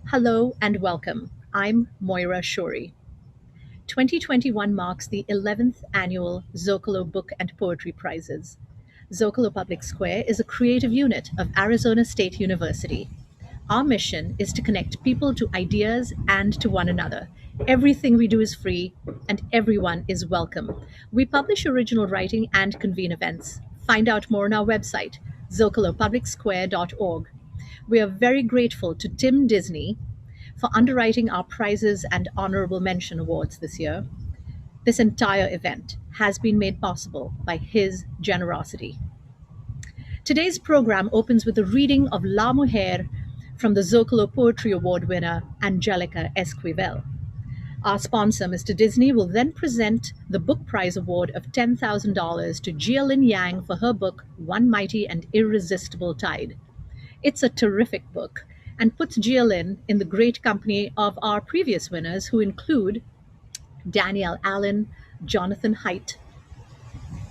Hello and welcome. I'm Moira Shori. 2021 marks the 11th annual Zócalo Book and Poetry Prizes. Zócalo Public Square is a creative unit of Arizona State University. Our mission is to connect people to ideas and to one another. Everything we do is free and everyone is welcome. We publish original writing and convene events. Find out more on our website, zocalopublicsquare.org. We are very grateful to Tim Disney for underwriting our prizes and honorable mention awards this year. This entire event has been made possible by his generosity. Today's program opens with a reading of La Mujer from the Zocalo Poetry Award winner Angelica Esquivel. Our sponsor, Mr. Disney, will then present the book prize award of $10,000 to Jia Yang for her book, One Mighty and Irresistible Tide. It's a terrific book and puts Jia in the great company of our previous winners, who include Danielle Allen, Jonathan Haidt,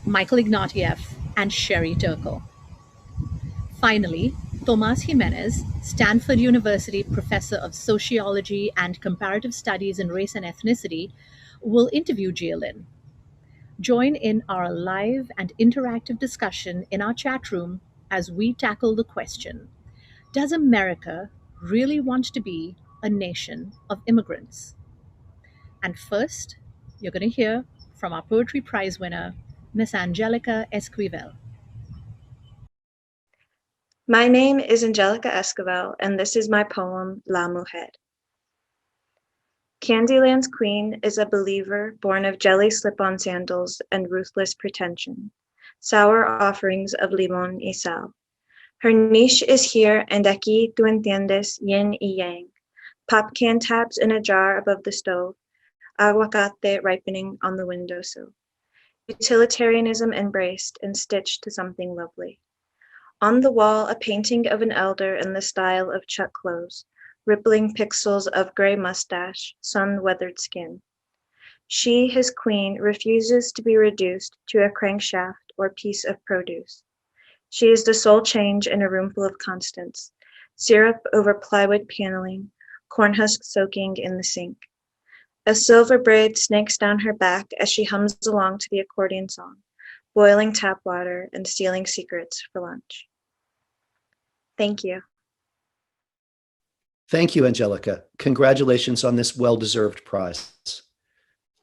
Michael Ignatieff, and Sherry Turkle. Finally, Tomas Jimenez, Stanford University professor of sociology and comparative studies in race and ethnicity, will interview Jia. Join in our live and interactive discussion in our chat room as we tackle the question: does America really want to be a nation of immigrants? And first, you're going to hear from our Poetry Prize winner, Miss Angelica Esquivel. My name is Angelica Esquivel, and this is my poem, La Mujer. Candyland's queen is a believer born of jelly slip-on sandals and ruthless pretension, sour offerings of limon y sal. Her niche is here, and aquí tú entiendes yin y yang, pop can tabs in a jar above the stove, aguacate ripening on the windowsill. Utilitarianism embraced and stitched to something lovely. On the wall, a painting of an elder in the style of Chuck Close, rippling pixels of gray mustache, sun-weathered skin. She, his queen, refuses to be reduced to a crankshaft or piece of produce. She is the sole change in a roomful of constants, syrup over plywood paneling, cornhusk soaking in the sink. A silver braid snakes down her back as she hums along to the accordion song, boiling tap water and stealing secrets for lunch. Thank you. Thank you, Angelica. Congratulations on this well-deserved prize.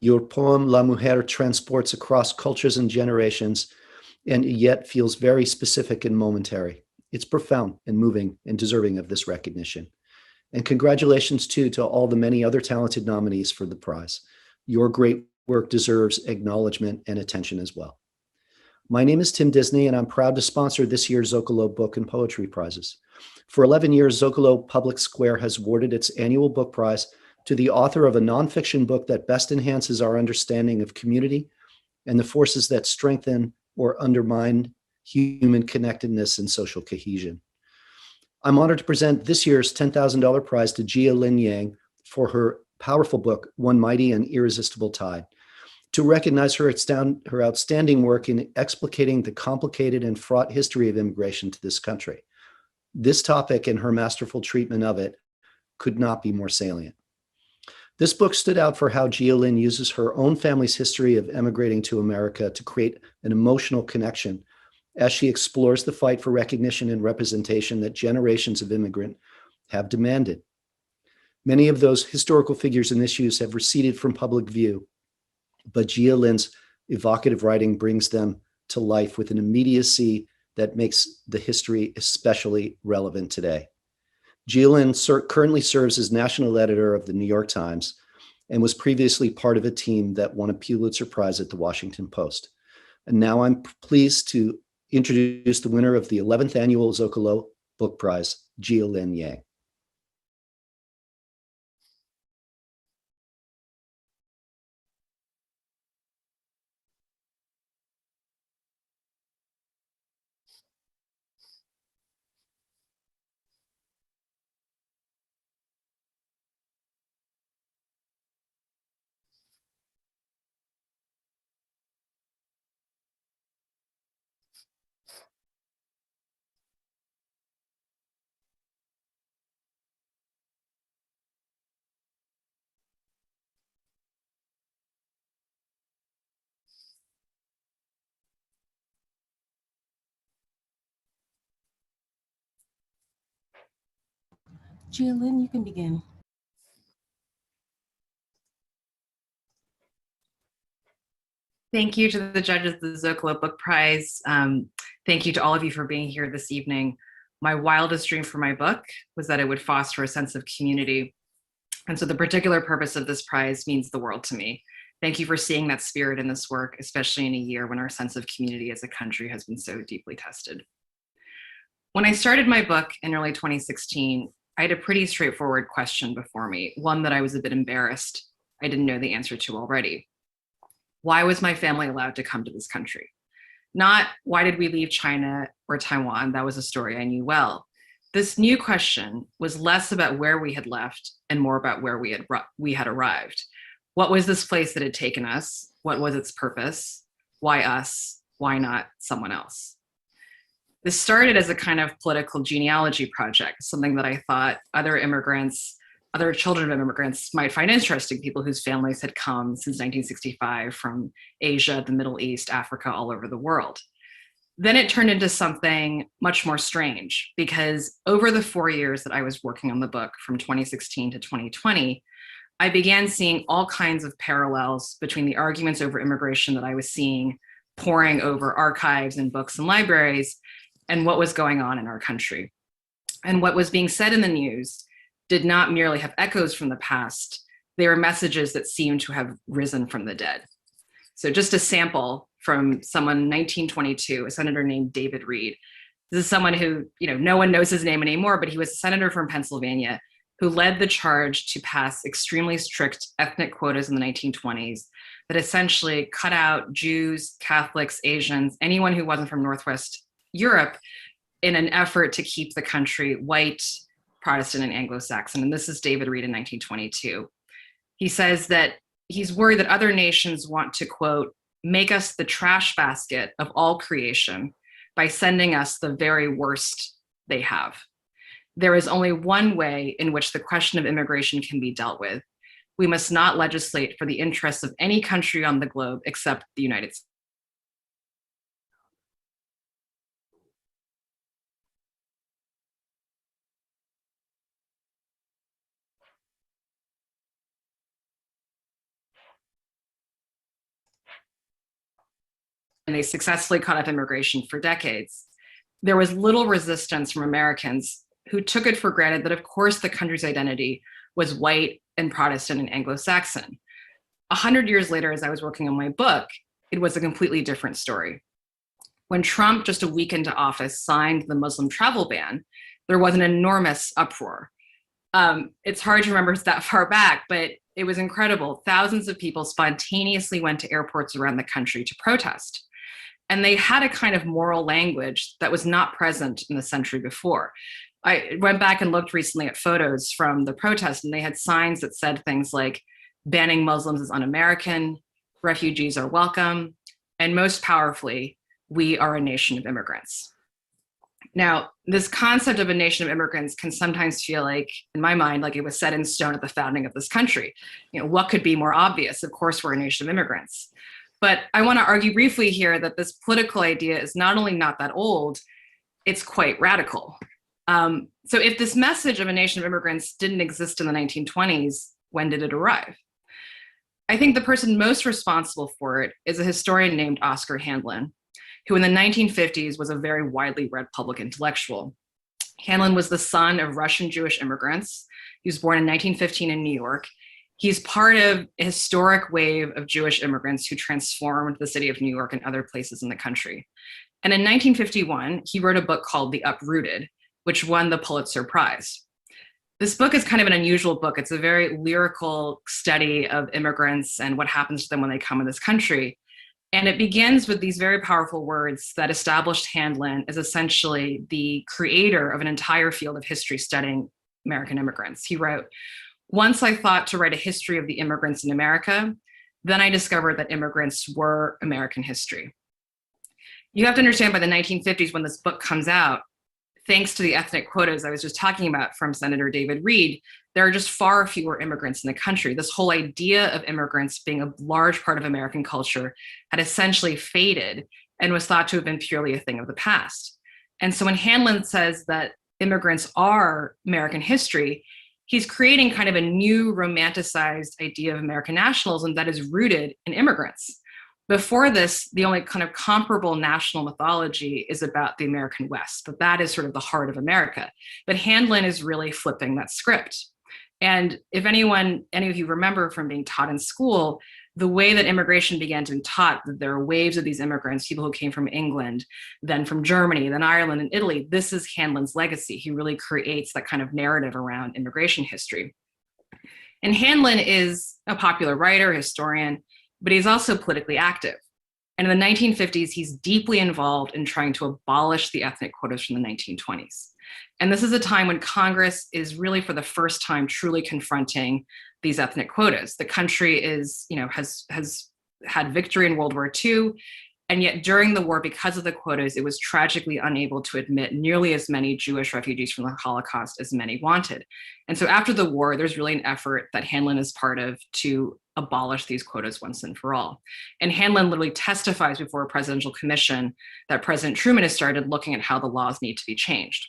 Your poem, La Mujer, transports across cultures and generations, and yet feels very specific and momentary. It's profound and moving and deserving of this recognition. And congratulations, too, to all the many other talented nominees for the prize. Your great work deserves acknowledgement and attention as well. My name is Tim Disney, and I'm proud to sponsor this year's Zócalo Book and Poetry Prizes. For 11 years, Zócalo Public Square has awarded its annual book prize to the author of a nonfiction book that best enhances our understanding of community and the forces that strengthen or undermine human connectedness and social cohesion. I'm honored to present this year's $10,000 prize to Jia Yang for her powerful book, One Mighty and Irresistible Tide, to recognize her outstanding work in explicating the complicated and fraught history of immigration to this country. This topic and her masterful treatment of it could not be more salient. This book stood out for how Jia uses her own family's history of emigrating to America to create an emotional connection as she explores the fight for recognition and representation that generations of immigrants have demanded. Many of those historical figures and issues have receded from public view, but Jia evocative writing brings them to life with an immediacy that makes the history especially relevant today. Jia currently serves as national editor of the New York Times and was previously part of a team that won a Pulitzer Prize at the Washington Post. And now I'm pleased to introduce the winner of the 11th annual Zócalo Book Prize, Jia Yang. Jalen, you can begin. Thank you to the judges of the Zócalo Book Prize. Thank you to all of you for being here this evening. My wildest dream for my book was that it would foster a sense of community. And so the particular purpose of this prize means the world to me. Thank you for seeing that spirit in this work, especially in a year when our sense of community as a country has been so deeply tested. When I started my book in early 2016, I had a pretty straightforward question before me, one that I was a bit embarrassed I didn't know the answer to already. Why was my family allowed to come to this country? Not why did we leave China or Taiwan? That was a story I knew well. This new question was less about where we had left and more about where we had arrived. What was this place that had taken us? What was its purpose? Why us? Why not someone else? This started as a kind of political genealogy project, something that I thought other children of immigrants might find interesting, people whose families had come since 1965 from Asia, the Middle East, Africa, all over the world. Then it turned into something much more strange, because over the 4 years that I was working on the book from 2016 to 2020, I began seeing all kinds of parallels between the arguments over immigration that I was seeing poring over archives and books and libraries and what was going on in our country. And what was being said in the news did not merely have echoes from the past, they were messages that seemed to have risen from the dead. So just a sample from someone in 1922, a senator named David Reed. This is someone who, no one knows his name anymore, but he was a senator from Pennsylvania who led the charge to pass extremely strict ethnic quotas in the 1920s that essentially cut out Jews, Catholics, Asians, anyone who wasn't from Northwest Europe in an effort to keep the country white, Protestant, and Anglo-Saxon. And this is David Reed in 1922. He says that he's worried that other nations want to, quote, make us the trash basket of all creation by sending us the very worst they have. There is only one way in which the question of immigration can be dealt with. We must not legislate for the interests of any country on the globe except the United States. And they successfully cut off immigration for decades. There was little resistance from Americans who took it for granted that, of course, the country's identity was white and Protestant and Anglo-Saxon. 100 years later, as I was working on my book, it was a completely different story. When Trump, just a week into office, signed the Muslim travel ban, there was an enormous uproar. It's hard to remember that far back, but it was incredible. Thousands of people spontaneously went to airports around the country to protest. And they had a kind of moral language that was not present in the century before. I went back and looked recently at photos from the protest, and they had signs that said things like, banning Muslims is un-American, refugees are welcome, and most powerfully, we are a nation of immigrants. Now, this concept of a nation of immigrants can sometimes feel like, in my mind, like it was set in stone at the founding of this country. What could be more obvious? Of course, we're a nation of immigrants. But I want to argue briefly here that this political idea is not only not that old, it's quite radical. So if this message of a nation of immigrants didn't exist in the 1920s, when did it arrive? I think the person most responsible for it is a historian named Oscar Handlin, who in the 1950s was a very widely read public intellectual. Handlin was the son of Russian Jewish immigrants. He was born in 1915 in New York. He's part of a historic wave of Jewish immigrants who transformed the city of New York and other places in the country. And in 1951, he wrote a book called The Uprooted, which won the Pulitzer Prize. This book is kind of an unusual book. It's a very lyrical study of immigrants and what happens to them when they come in this country. And it begins with these very powerful words that established Handlin as essentially the creator of an entire field of history studying American immigrants. He wrote, "Once I thought to write a history of the immigrants in America, then I discovered that immigrants were American history." You have to understand, by the 1950s, when this book comes out, thanks to the ethnic quotas I was just talking about from Senator David Reed, there are just far fewer immigrants in the country. This whole idea of immigrants being a large part of American culture had essentially faded and was thought to have been purely a thing of the past. And so when Handlin says that immigrants are American history, he's creating kind of a new romanticized idea of American nationalism that is rooted in immigrants. Before this, the only kind of comparable national mythology is about the American West, but that is sort of the heart of America. But Handlin is really flipping that script. And if any of you remember from being taught in school, the way that immigration began to be taught, that there are waves of these immigrants, people who came from England, then from Germany, then Ireland and Italy, this is Handlin's legacy. He really creates that kind of narrative around immigration history. And Handlin is a popular writer, historian, but he's also politically active. And in the 1950s, he's deeply involved in trying to abolish the ethnic quotas from the 1920s. And this is a time when Congress is really, for the first time, truly confronting these ethnic quotas. The country is, has had victory in World War II, and yet during the war, because of the quotas, it was tragically unable to admit nearly as many Jewish refugees from the Holocaust as many wanted. And so after the war, there's really an effort that Handlin is part of to abolish these quotas once and for all. And Handlin literally testifies before a presidential commission that President Truman has started looking at how the laws need to be changed.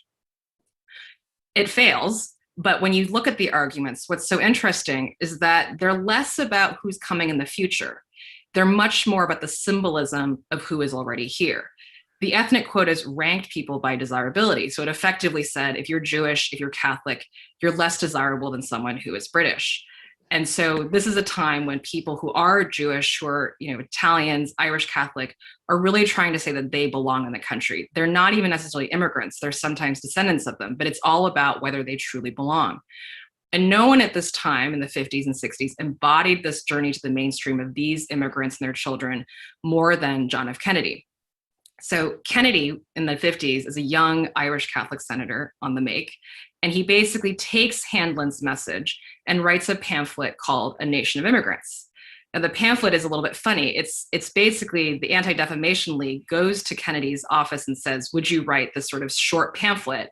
It fails, but when you look at the arguments, what's so interesting is that they're less about who's coming in the future. They're much more about the symbolism of who is already here. The ethnic quotas ranked people by desirability. So it effectively said, if you're Jewish, if you're Catholic, you're less desirable than someone who is British. And so this is a time when people who are Jewish, who are Italians, Irish Catholic, are really trying to say that they belong in the country. They're not even necessarily immigrants. They're sometimes descendants of them, but it's all about whether they truly belong. And no one at this time in the 50s and 60s embodied this journey to the mainstream of these immigrants and their children more than John F. Kennedy. So Kennedy in the 50s is a young Irish Catholic senator on the make, and he basically takes Handlin's message and writes a pamphlet called A Nation of Immigrants. Now the pamphlet is a little bit funny. It's basically the Anti-Defamation League goes to Kennedy's office and says, would you write this sort of short pamphlet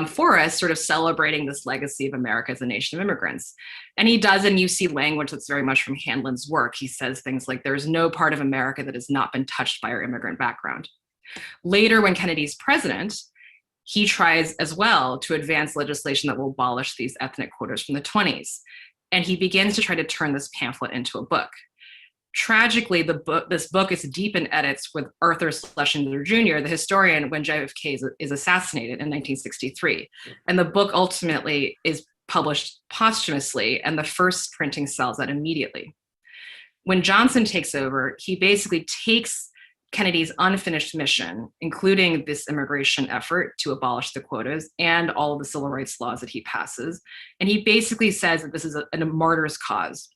for us, sort of celebrating this legacy of America as a nation of immigrants? And he does, and you see language that's very much from Handlin's work. He says things like, there's no part of America that has not been touched by our immigrant background. Later, when Kennedy's president, he tries as well to advance legislation that will abolish these ethnic quotas from the 20s. And he begins to try to turn this pamphlet into a book. Tragically, this book is deep in edits with Arthur Schlesinger Jr., the historian, when JFK is assassinated in 1963. And the book ultimately is published posthumously, and the first printing sells out immediately. When Johnson takes over, he basically takes Kennedy's unfinished mission, including this immigration effort to abolish the quotas and all of the civil rights laws that he passes, and he basically says that this is a martyr's cause.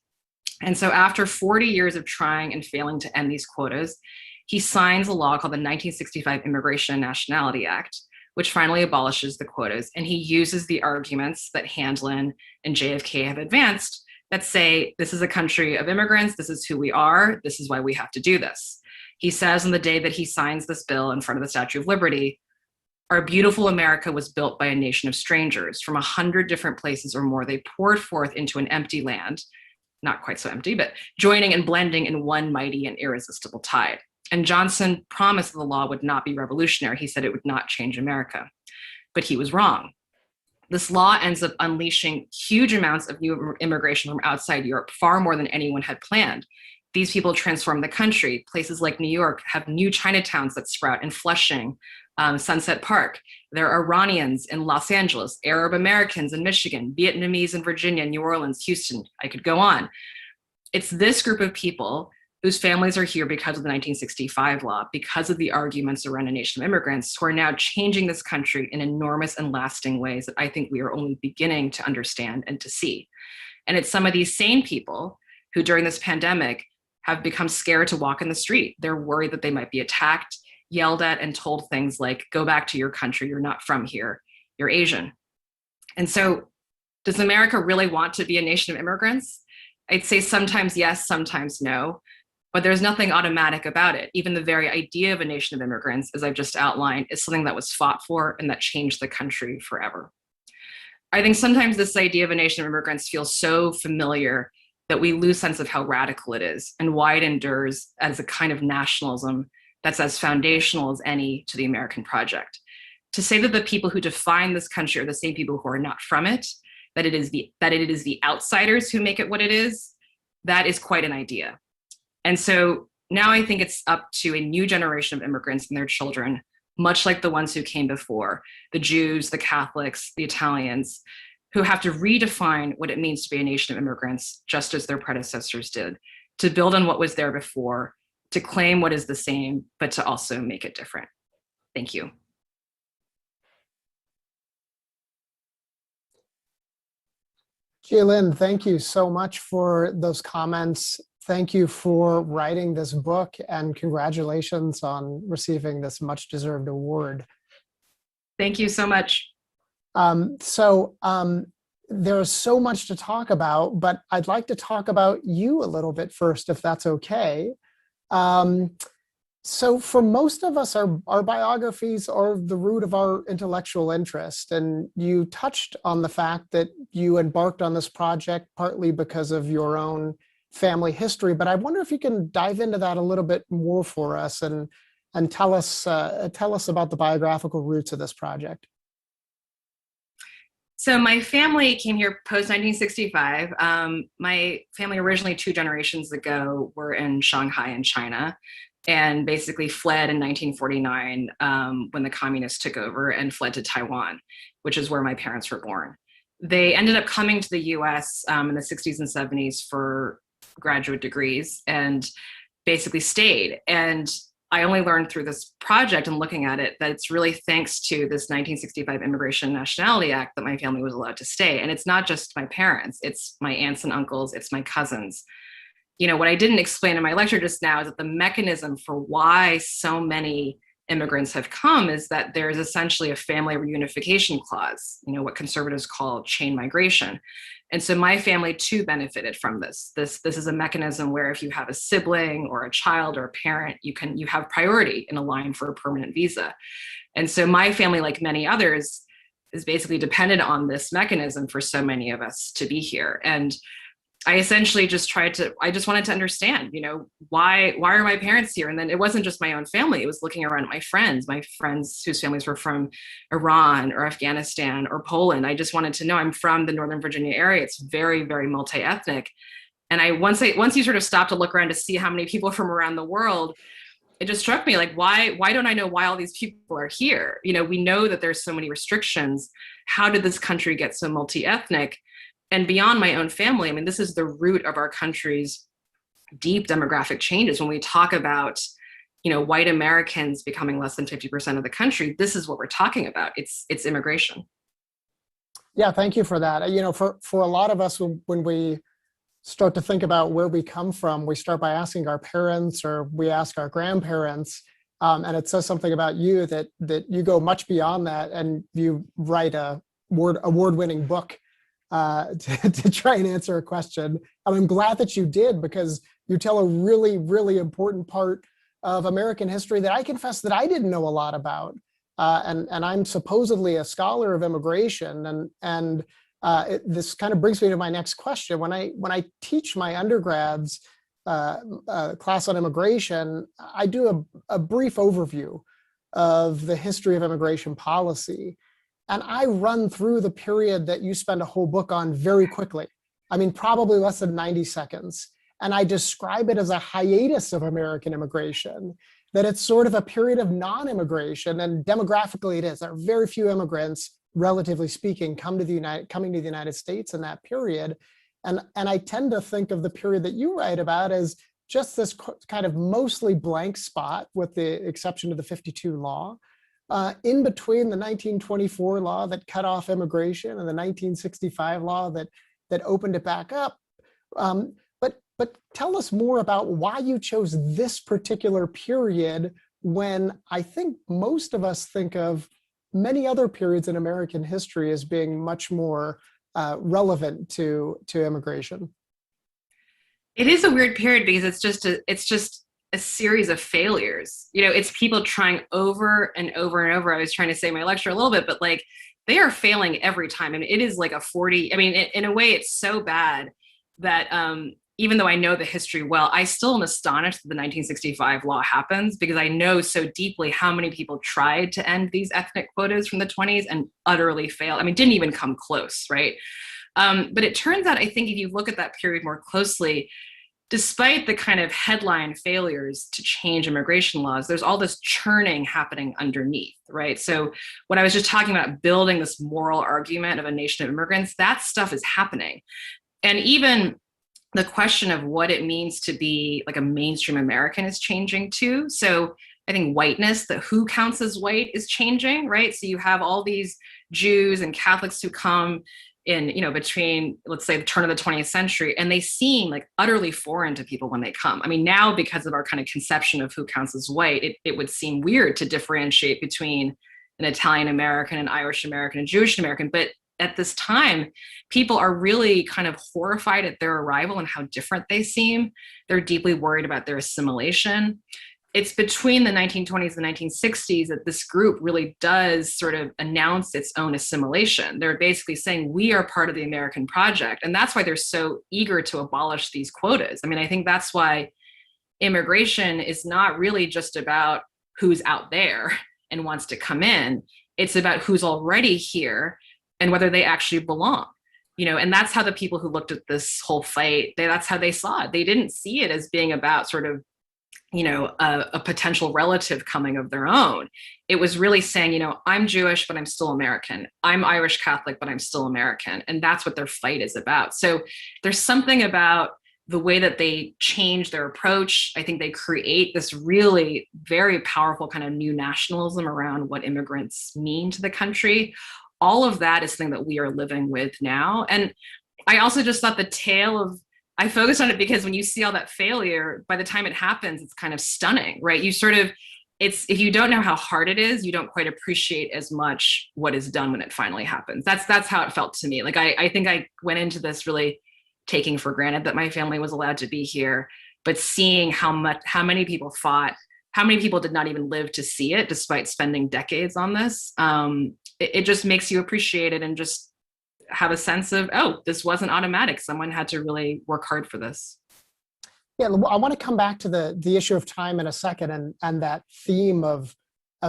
And so after 40 years of trying and failing to end these quotas, he signs a law called the 1965 Immigration and Nationality Act, which finally abolishes the quotas. And he uses the arguments that Handlin and JFK have advanced that say, this is a country of immigrants, this is who we are, this is why we have to do this. He says on the day that he signs this bill in front of the Statue of Liberty, our beautiful America was built by a nation of strangers from 100 different places or more. They poured forth into an empty land, not quite so empty, but joining and blending in one mighty and irresistible tide. And Johnson promised that the law would not be revolutionary. He said it would not change America, but he was wrong. This law ends up unleashing huge amounts of new immigration from outside Europe, far more than anyone had planned. These people transform the country. Places like New York have new Chinatowns that sprout in Flushing, Sunset Park. There are Iranians in Los Angeles, Arab Americans in Michigan, Vietnamese in Virginia, New Orleans, Houston. I could go on. It's this group of people whose families are here because of the 1965 law, because of the arguments around a nation of immigrants, who are now changing this country in enormous and lasting ways that I think we are only beginning to understand and to see. And it's some of these same people who during this pandemic have become scared to walk in the street. They're worried that they might be attacked, yelled at, and told things like, go back to your country, you're not from here, you're Asian. And so does America really want to be a nation of immigrants? I'd say sometimes yes, sometimes no, but there's nothing automatic about it. Even the very idea of a nation of immigrants, as I've just outlined, is something that was fought for and that changed the country forever. I think sometimes this idea of a nation of immigrants feels so familiar that we lose sense of how radical it is and why it endures as a kind of nationalism that's as foundational as any to the American project. to say that the people who define this country are the same people who are not from it, that it is the outsiders who make it what it is, that is quite an idea. And so now I think it's up to a new generation of immigrants and their children, much like the ones who came before, the Jews, the Catholics, the Italians, who have to redefine what it means to be a nation of immigrants, just as their predecessors did, to build on what was there before, to claim what is the same, but to also make it different. Thank you. Jaylin, thank you so much for those comments. Thank you for writing this book, and congratulations on receiving this much-deserved award. Thank you so much. There's so much to talk about, but I'd like to talk about you a little bit first, if that's okay. So for most of us, our biographies are the root of our intellectual interest. And you touched on the fact that you embarked on this project partly because of your own family history, but I wonder if you can dive into that a little bit more for us and tell us about the biographical roots of this project. So my family came here post-1965. My family originally 2 generations ago were in Shanghai in China, and basically fled in 1949 when the communists took over, and fled to Taiwan, which is where my parents were born. They ended up coming to the US in the 60s and 70s for graduate degrees and basically stayed. And I only learned through this project and looking at it that it's really thanks to this 1965 Immigration and Nationality Act that my family was allowed to stay. And it's not just my parents, it's my aunts and uncles, it's my cousins. You know, what I didn't explain in my lecture just now is that the mechanism for why so many immigrants have come is that there's essentially a family reunification clause, you know, what conservatives call chain migration. And so my family too benefited from this. This is a mechanism where if you have a sibling or a child or a parent, you have priority in a line for a permanent visa. And so my family, like many others, is basically dependent on this mechanism for so many of us to be here. And I essentially just wanted to understand, you know, why are my parents here? And then it wasn't just my own family. It was looking around at my friends whose families were from Iran or Afghanistan or Poland. I just wanted to know. I'm from the Northern Virginia area. It's very, very multi-ethnic. And once you sort of stop to look around to see how many people from around the world, it just struck me like, why don't I know why all these people are here? You know, we know that there's so many restrictions. How did this country get so multi-ethnic? And beyond my own family, I mean, this is the root of our country's deep demographic changes. When we talk about, you know, white Americans becoming less than 50% of the country, this is what we're talking about. It's immigration. Yeah, thank you for that. You know, for a lot of us, when we start to think about where we come from, we start by asking our parents or we ask our grandparents, and it says something about you that you go much beyond that, and you write a award-winning book to try and answer a question. And I'm glad that you did, because you tell a really, really important part of American history that I confess that I didn't know a lot about. And I'm supposedly a scholar of immigration. And this kind of brings me to my next question. When I teach my undergrads class on immigration, I do a brief overview of the history of immigration policy. And I run through the period that you spend a whole book on very quickly. I mean, probably less than 90 seconds. And I describe it as a hiatus of American immigration, that it's sort of a period of non-immigration. And demographically it is. There are very few immigrants, relatively speaking, coming to the United States in that period. And I tend to think of the period that you write about as just this kind of mostly blank spot, with the exception of the 52 law. In between the 1924 law that cut off immigration and the 1965 law that opened it back up. But tell us more about why you chose this particular period, when I think most of us think of many other periods in American history as being much more relevant to immigration. It is a weird period because it's just a series of failures. You know, it's people trying over and over and over. I was trying to say in my lecture a little bit, but like, they are failing every time. I mean, it is like in a way, it's so bad that even though I know the history well, I still am astonished that the 1965 law happens, because I know so deeply how many people tried to end these ethnic quotas from the 20s and utterly failed. I mean, didn't even come close, right? But it turns out, I think if you look at that period more closely, despite the kind of headline failures to change immigration laws, there's all this churning happening underneath, right? So when I was just talking about building this moral argument of a nation of immigrants, that stuff is happening. And even the question of what it means to be like a mainstream American is changing too. So I think whiteness, that who counts as white, is changing, right? So you have all these Jews and Catholics who come in, between, let's say, the turn of the 20th century, and they seem like utterly foreign to people when they come. I mean, now, because of our kind of conception of who counts as white, it would seem weird to differentiate between an Italian American, an Irish American, a Jewish American. But at this time, people are really kind of horrified at their arrival and how different they seem. They're deeply worried about their assimilation. It's between the 1920s and 1960s that this group really does sort of announce its own assimilation. They're basically saying, we are part of the American project. And that's why they're so eager to abolish these quotas. I mean, I think that's why immigration is not really just about who's out there and wants to come in. It's about who's already here and whether they actually belong. And that's how the people who looked at this whole fight, that's how they saw it. They didn't see it as being about sort of a potential relative coming of their own. It was really saying, I'm Jewish, but I'm still American. I'm Irish Catholic, but I'm still American. And that's what their fight is about. So there's something about the way that they change their approach. I think they create this really very powerful kind of new nationalism around what immigrants mean to the country. All of that is something that we are living with now. And I also just thought I focused on it because when you see all that failure, by the time it happens, it's kind of stunning, right? If you don't know how hard it is, you don't quite appreciate as much what is done when it finally happens. That's how it felt to me. Like, I think I went into this really taking for granted that my family was allowed to be here, but seeing how many people fought, how many people did not even live to see it, despite spending decades on this. It just makes you appreciate it and just have a sense of, oh, this wasn't automatic. Someone had to really work hard for this. Yeah, I want to come back to the issue of time in a second, and that theme of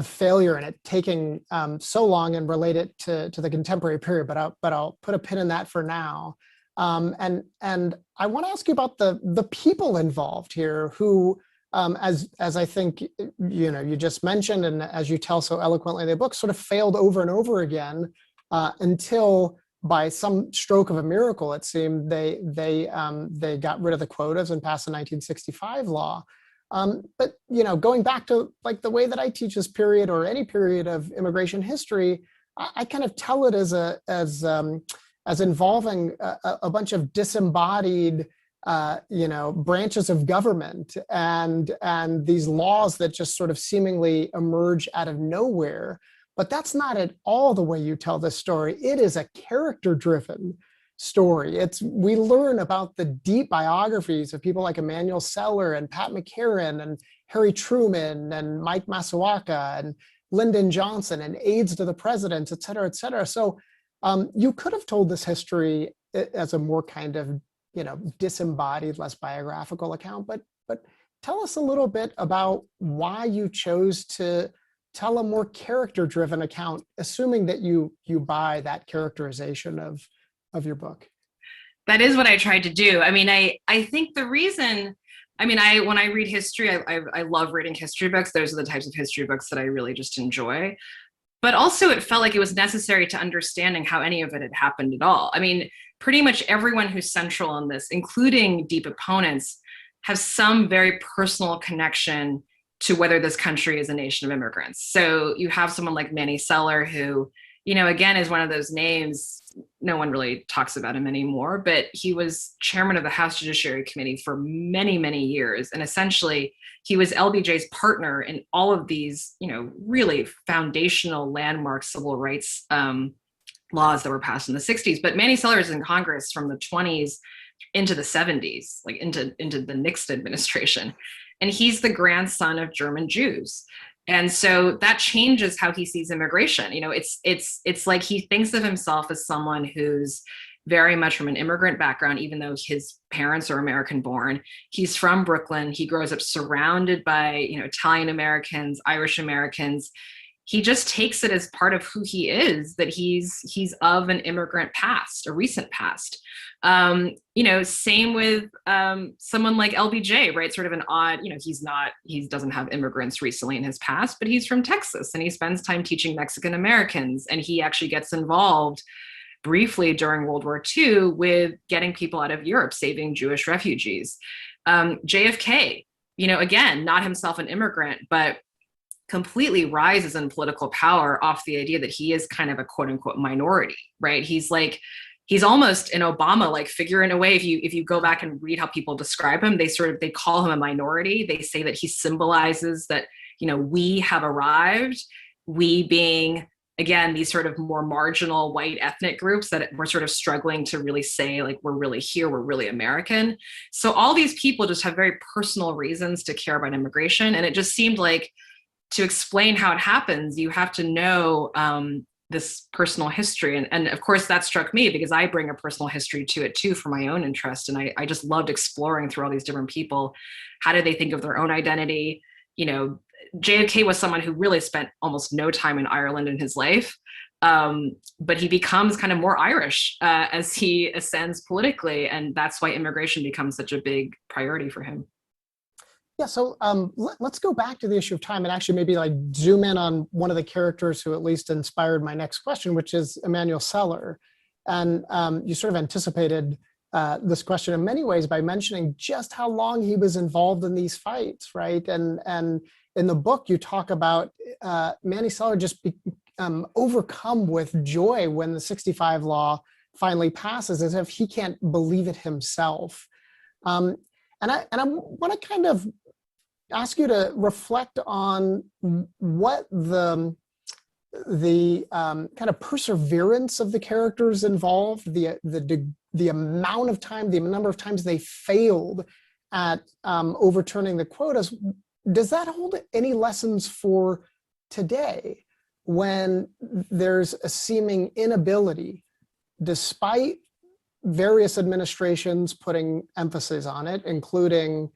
failure and it taking so long and relate it to the contemporary period. But I'll put a pin in that for now. And I want to ask you about the people involved here who, as I think you just mentioned, and as you tell so eloquently in the book, sort of failed over and over again until, by some stroke of a miracle, it seemed, they got rid of the quotas and passed the 1965 law. But going back to like the way that I teach this period or any period of immigration history, I kind of tell it as involving a bunch of disembodied branches of government and these laws that just sort of seemingly emerge out of nowhere. But that's not at all the way you tell this story. It is a character-driven story. We learn about the deep biographies of people like Emmanuel Seller and Pat McCarran and Harry Truman and Mike Massaoka and Lyndon Johnson and aides to the president, et cetera, et cetera. So you could have told this history as a more kind of disembodied, less biographical account. But tell us a little bit about why you chose to tell a more character-driven account, assuming that you buy that characterization of your book. That is what I tried to do. I mean, I think the reason, when I read history, I love reading history books. Those are the types of history books that I really just enjoy. But also it felt like it was necessary to understanding how any of it had happened at all. I mean, pretty much everyone who's central in this, including deep opponents, have some very personal connection to whether this country is a nation of immigrants. So you have someone like Manny Seller, who, again, is one of those names, no one really talks about him anymore, but he was chairman of the House Judiciary Committee for many, many years. And essentially, he was LBJ's partner in all of these, really foundational landmark civil rights laws that were passed in the 60s. But Manny Seller is in Congress from the 20s into the 70s, like into the Nixon administration. And he's the grandson of German Jews. And so that changes how he sees immigration. It's like he thinks of himself as someone who's very much from an immigrant background, even though his parents are American born. He's from Brooklyn. He grows up surrounded by, Italian Americans, Irish Americans. He just takes it as part of who he is, that he's of an immigrant past, a recent past. Same with someone like LBJ, right? Sort of an odd, he doesn't have immigrants recently in his past, but he's from Texas and he spends time teaching Mexican Americans, and he actually gets involved briefly during World War II with getting people out of Europe, saving Jewish refugees. JFK, again, not himself an immigrant, but completely rises in political power off the idea that he is kind of a quote unquote minority, right? He's almost an Obama-like figure in a way. If you go back and read how people describe him, they call him a minority. They say that he symbolizes that, we have arrived, we being, again, these sort of more marginal white ethnic groups that we're sort of struggling to really say, like, we're really here, we're really American. So all these people just have very personal reasons to care about immigration. And it just seemed like, to explain how it happens, you have to know this personal history. And of course, that struck me because I bring a personal history to it too for my own interest. And I just loved exploring through all these different people. How did they think of their own identity? JFK was someone who really spent almost no time in Ireland in his life. But he becomes kind of more Irish as he ascends politically. And that's why immigration becomes such a big priority for him. Yeah, so let's go back to the issue of time and actually maybe like zoom in on one of the characters who at least inspired my next question, which is Emanuel Seller. And you sort of anticipated this question in many ways by mentioning just how long he was involved in these fights, right? And in the book, you talk about Manny Seller just overcome with joy when the 65 law finally passes, as if he can't believe it himself. And I want to kind of ask you to reflect on what the kind of perseverance of the characters involved, the amount of time, the number of times they failed at overturning the quotas. Does that hold any lessons for today when there's a seeming inability, despite various administrations putting emphasis on it, including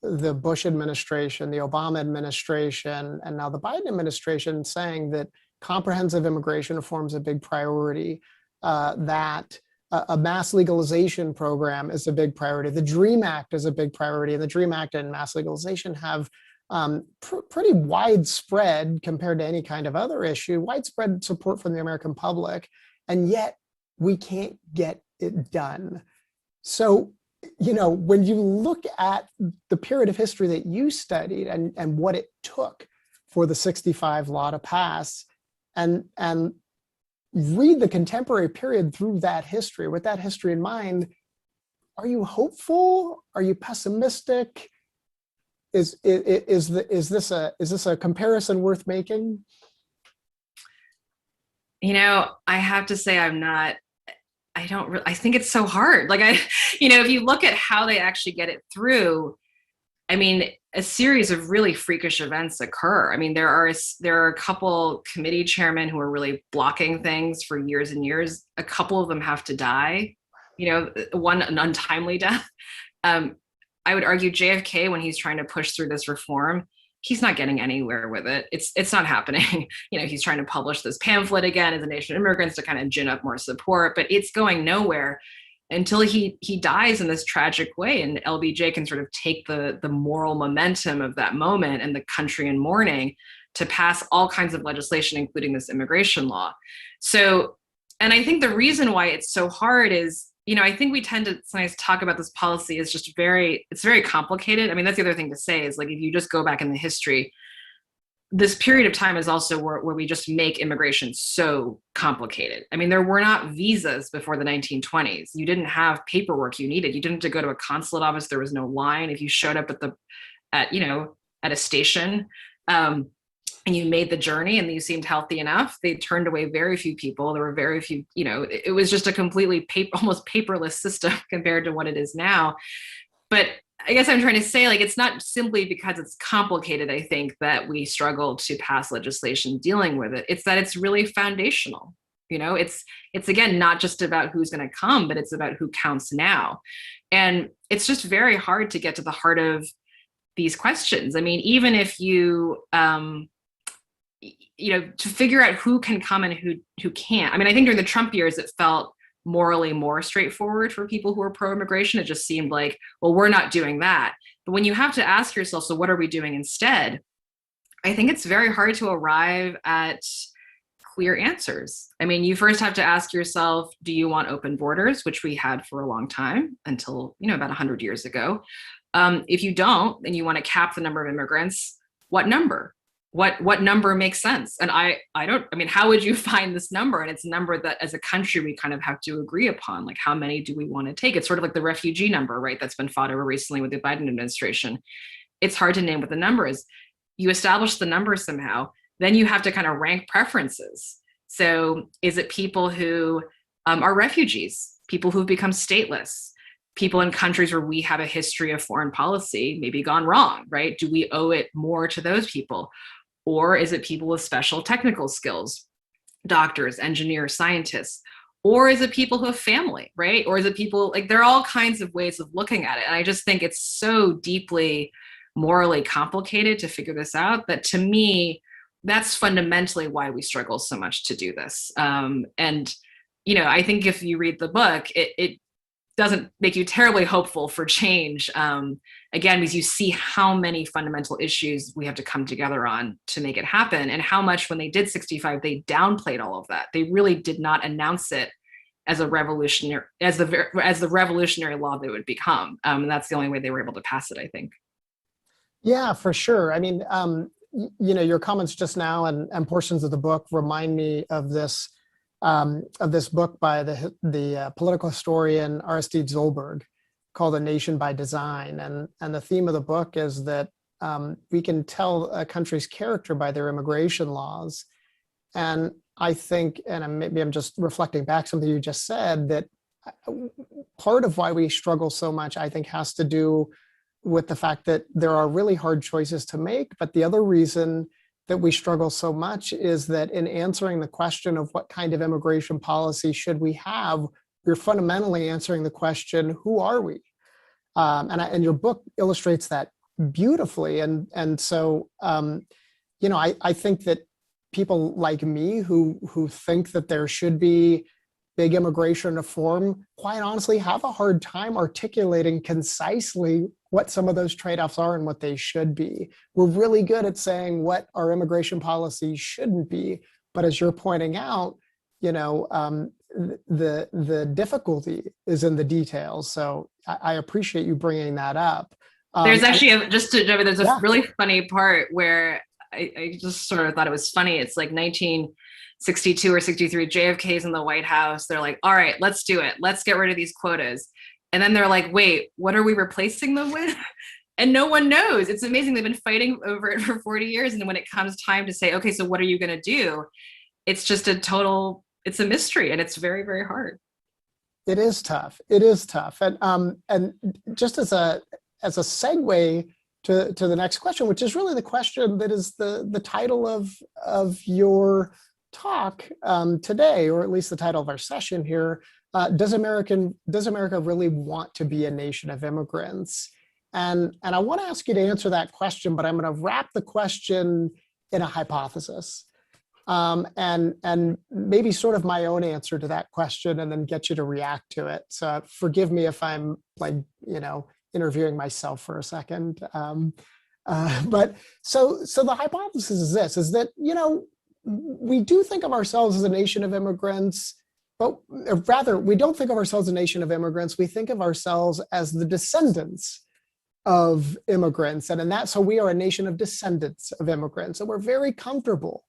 the Bush administration, the Obama administration, and now the Biden administration, saying that comprehensive immigration reform is a big priority, that a mass legalization program is a big priority. The DREAM Act is a big priority, and the DREAM Act and mass legalization have pretty widespread, compared to any kind of other issue, widespread support from the American public, and yet we can't get it done. So, when you look at the period of history that you studied and what it took for the 65 law to pass, and read the contemporary period through that history, with that history in mind, are you hopeful? Are you pessimistic? Is this a comparison worth making? I have to say I'm not. I think it's so hard. Like if you look at how they actually get it through, I mean, a series of really freakish events occur. I mean, there are a couple committee chairmen who are really blocking things for years and years. A couple of them have to die, one an untimely death. I would argue JFK, when he's trying to push through this reform, he's not getting anywhere with it. It's not happening. He's trying to publish this pamphlet again as a nation of immigrants to kind of gin up more support, but it's going nowhere until he dies in this tragic way. And LBJ can sort of take the moral momentum of that moment and the country in mourning to pass all kinds of legislation, including this immigration law. So, and I think the reason why it's so hard is, I think we tend to sometimes talk about this policy as just it's very complicated. I mean, that's the other thing to say is, like, if you just go back in the history, this period of time is also where we just make immigration so complicated. I mean, there were not visas before the 1920s. You didn't have paperwork you needed. You didn't have to go to a consulate office. There was no line. If you showed up at a station, and you made the journey and you seemed healthy enough, they turned away very few people. There were very few, it was just a completely almost paperless system compared to what it is now. But I guess I'm trying to say, like, it's not simply because it's complicated, I think, that we struggle to pass legislation dealing with it. It's that it's really foundational. It's again, not just about who's going to come, but it's about who counts now. And it's just very hard to get to the heart of these questions. I mean, even if you, to figure out who can come and who can't. I mean, I think during the Trump years, it felt morally more straightforward for people who are pro-immigration. It just seemed like, well, we're not doing that. But when you have to ask yourself, so what are we doing instead? I think it's very hard to arrive at clear answers. I mean, you first have to ask yourself, do you want open borders, which we had for a long time until, about 100 years ago? If you don't, and you want to cap the number of immigrants, what number? What number makes sense? And how would you find this number? And it's a number that as a country, we kind of have to agree upon, like how many do we want to take? It's sort of like the refugee number, right? That's been fought over recently with the Biden administration. It's hard to name what the number is. You establish the number somehow, then you have to kind of rank preferences. So is it people who are refugees, people who've become stateless, people in countries where we have a history of foreign policy maybe gone wrong, right? Do we owe it more to those people? Or is it people with special technical skills, doctors, engineers, scientists? Or is it people who have family, right? Or is it people, like, there are all kinds of ways of looking at it. And I just think it's so deeply morally complicated to figure this out that, to me, that's fundamentally why we struggle so much to do this. I think if you read the book, it doesn't make you terribly hopeful for change. Again, because you see how many fundamental issues we have to come together on to make it happen, and how much when they did 65, they downplayed all of that. They really did not announce it as a revolutionary, as the revolutionary law that it would become. And that's the only way they were able to pass it, I think. Yeah, for sure. I mean, your comments just now and portions of the book remind me of this book by the political historian Aristide Zolberg called A Nation by Design. And the theme of the book is that we can tell a country's character by their immigration laws. And I think, and maybe I'm just reflecting back something you just said, that part of why we struggle so much, I think, has to do with the fact that there are really hard choices to make. But the other reason that we struggle so much is that in answering the question of what kind of immigration policy should we have, we're fundamentally answering the question, who are we? And your book illustrates that beautifully. And so, I think that people like me who think that there should be big immigration reform, quite honestly, have a hard time articulating concisely what some of those trade-offs are and what they should be. We're really good at saying what our immigration policy shouldn't be, but as you're pointing out, the difficulty is in the details. So I appreciate you bringing that up. There's actually there's a really funny part where I just sort of thought it was funny. It's like 1962 or 63, JFK's in the White House. They're like, all right, let's do it. Let's get rid of these quotas. And then they're like, wait, what are we replacing them with? And no one knows. It's amazing. They've been fighting over it for 40 years. And then when it comes time to say, okay, so what are you going to do? It's just it's a mystery, and it's very, very hard. It is tough. It is tough. And just as a segue to the next question, which is really the question that is the title of your talk today, or at least the title of our session here, does America really want to be a nation of immigrants? And I want to ask you to answer that question, but I'm going to wrap the question in a hypothesis, and maybe sort of my own answer to that question, and then get you to react to it. So forgive me if I'm interviewing myself for a second. But so the hypothesis is this: is that we do think of ourselves as a nation of immigrants, but rather we don't think of ourselves as a nation of immigrants. We think of ourselves as the descendants of immigrants, and so we are a nation of descendants of immigrants, and we're very comfortable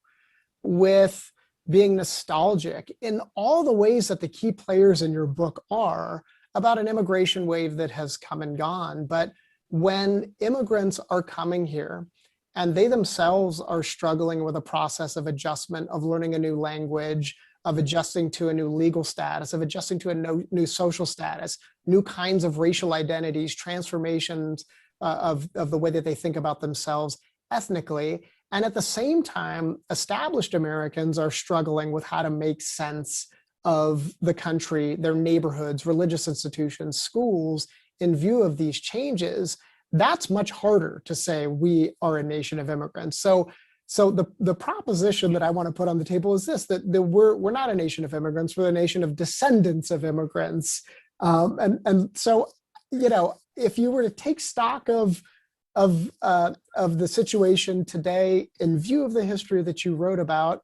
with being nostalgic in all the ways that the key players in your book are about an immigration wave that has come and gone. But when immigrants are coming here and they themselves are struggling with a process of adjustment, of learning a new language, of adjusting to a new legal status, of adjusting to a new social status, new kinds of racial identities, transformations of the way that they think about themselves ethnically, And at the same time, established Americans are struggling with how to make sense of the country, their neighborhoods, religious institutions, schools, in view of these changes. That's much harder to say we are a nation of immigrants. So the proposition that I want to put on the table is this, that we're not a nation of immigrants, we're a nation of descendants of immigrants. And so, if you were to take stock of the situation today in view of the history that you wrote about,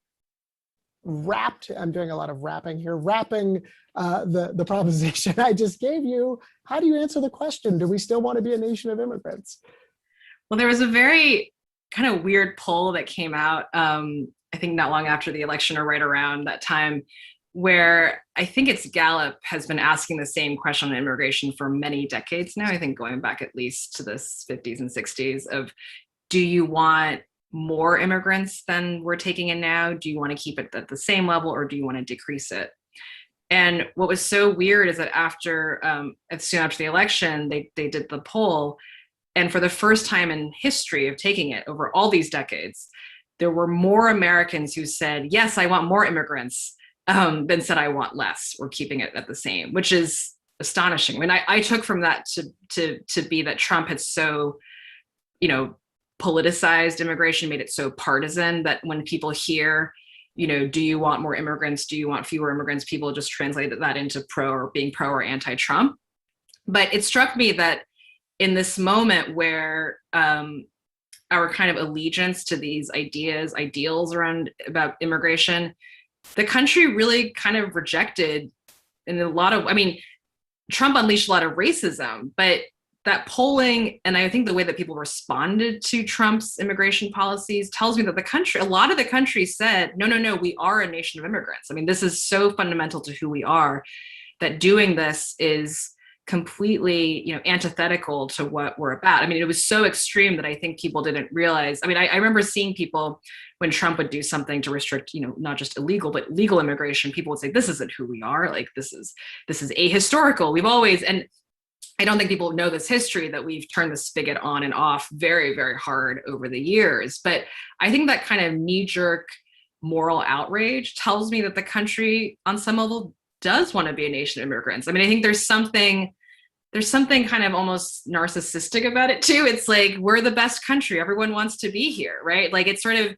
I'm doing a lot of wrapping here, wrapping the proposition I just gave you, how do you answer the question, do we still want to be a nation of immigrants? Well, there was a very kind of weird poll that came out, I think not long after the election or right around that time, where I think it's Gallup has been asking the same question on immigration for many decades now, I think going back at least to the 50s and 60s of, do you want more immigrants than we're taking in now? Do you want to keep it at the same level, or do you want to decrease it? And what was so weird is that soon after the election, they did the poll, and for the first time in history of taking it over all these decades, there were more Americans who said, yes, I want more immigrants, than said I want less, or keeping it at the same, which is astonishing. I mean, I took from that to be that Trump had so, politicized immigration, made it so partisan that when people hear, do you want more immigrants? Do you want fewer immigrants? People just translated that into being pro or anti-Trump. But it struck me that in this moment where our kind of allegiance to these ideals about immigration, the country really kind of rejected in a lot of, Trump unleashed a lot of racism, but that polling, and I think the way that people responded to Trump's immigration policies tells me that a lot of the country said, no, we are a nation of immigrants. This is so fundamental to who we are that doing this is completely, antithetical to what we're about. It was so extreme that I think people didn't realize. I remember seeing people when Trump would do something to restrict, not just illegal, but legal immigration, people would say, this isn't who we are. Like, this is ahistorical. We've always, and I don't think people know this history that we've turned the spigot on and off very, very hard over the years. But I think that kind of knee-jerk moral outrage tells me that the country on some level does want to be a nation of immigrants. I think there's something kind of almost narcissistic about it too. It's like, we're the best country. Everyone wants to be here, right? Like, it's sort of,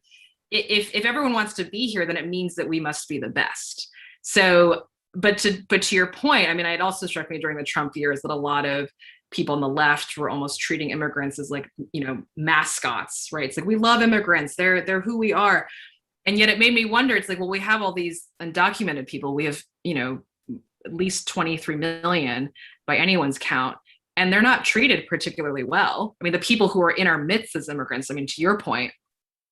if everyone wants to be here, then it means that we must be the best. So, but to your point, it also struck me during the Trump years that a lot of people on the left were almost treating immigrants as like, mascots, right? It's like, we love immigrants. They're who we are. And yet it made me wonder, it's like, well, we have all these undocumented people. We have, at least 23 million by anyone's count, and they're not treated particularly well. The people who are in our midst as immigrants, to your point,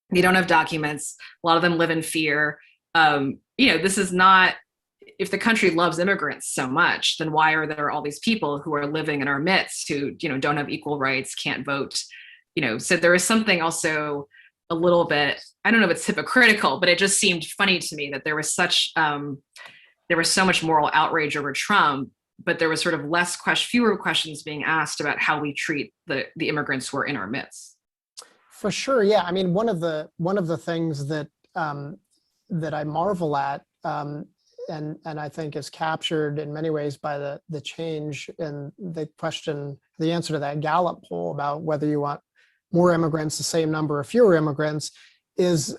they don't have documents. A lot of them live in fear. This is not, if the country loves immigrants so much, then why are there all these people who are living in our midst who, don't have equal rights, can't vote? So there is something also a little bit, I don't know if it's hypocritical, but it just seemed funny to me that there was so much moral outrage over Trump, but there was sort of fewer questions being asked about how we treat the immigrants who are in our midst. For sure, yeah. One of the things that that I marvel at, and I think is captured in many ways by the change in the answer to that Gallup poll about whether you want more immigrants, the same number, or fewer immigrants, is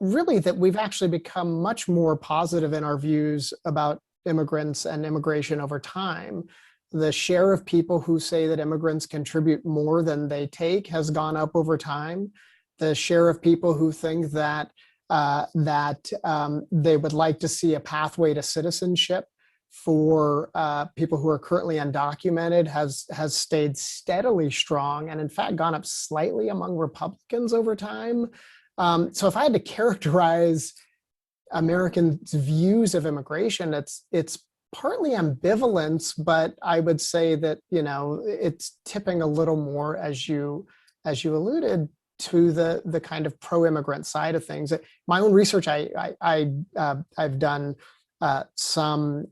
really that we've actually become much more positive in our views about immigrants and immigration over time. The share of people who say that immigrants contribute more than they take has gone up over time. The share of people who think that they would like to see a pathway to citizenship for people who are currently undocumented has stayed steadily strong, and in fact gone up slightly among Republicans over time. So if I had to characterize Americans' views of immigration, it's partly ambivalence, but I would say that it's tipping a little more, as you alluded to, the kind of pro-immigrant side of things. My own research, I've done some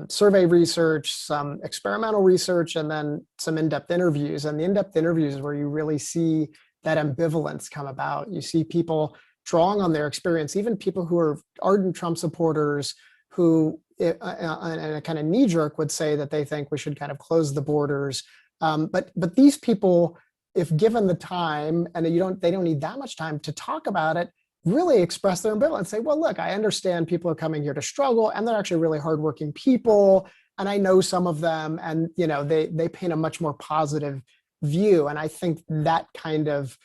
survey research, some experimental research, and then some in-depth interviews. And the in-depth interviews is where you really see that ambivalence come about. You see people drawing on their experience, even people who are ardent Trump supporters who, in a kind of knee jerk, would say that they think we should kind of close the borders. But these people, if given the time, and they don't need that much time to talk about it, really express their ambivalence. Say, well, look, I understand people are coming here to struggle, and they're actually really hardworking people, and I know some of them, and they paint a much more positive view. And I think that kind of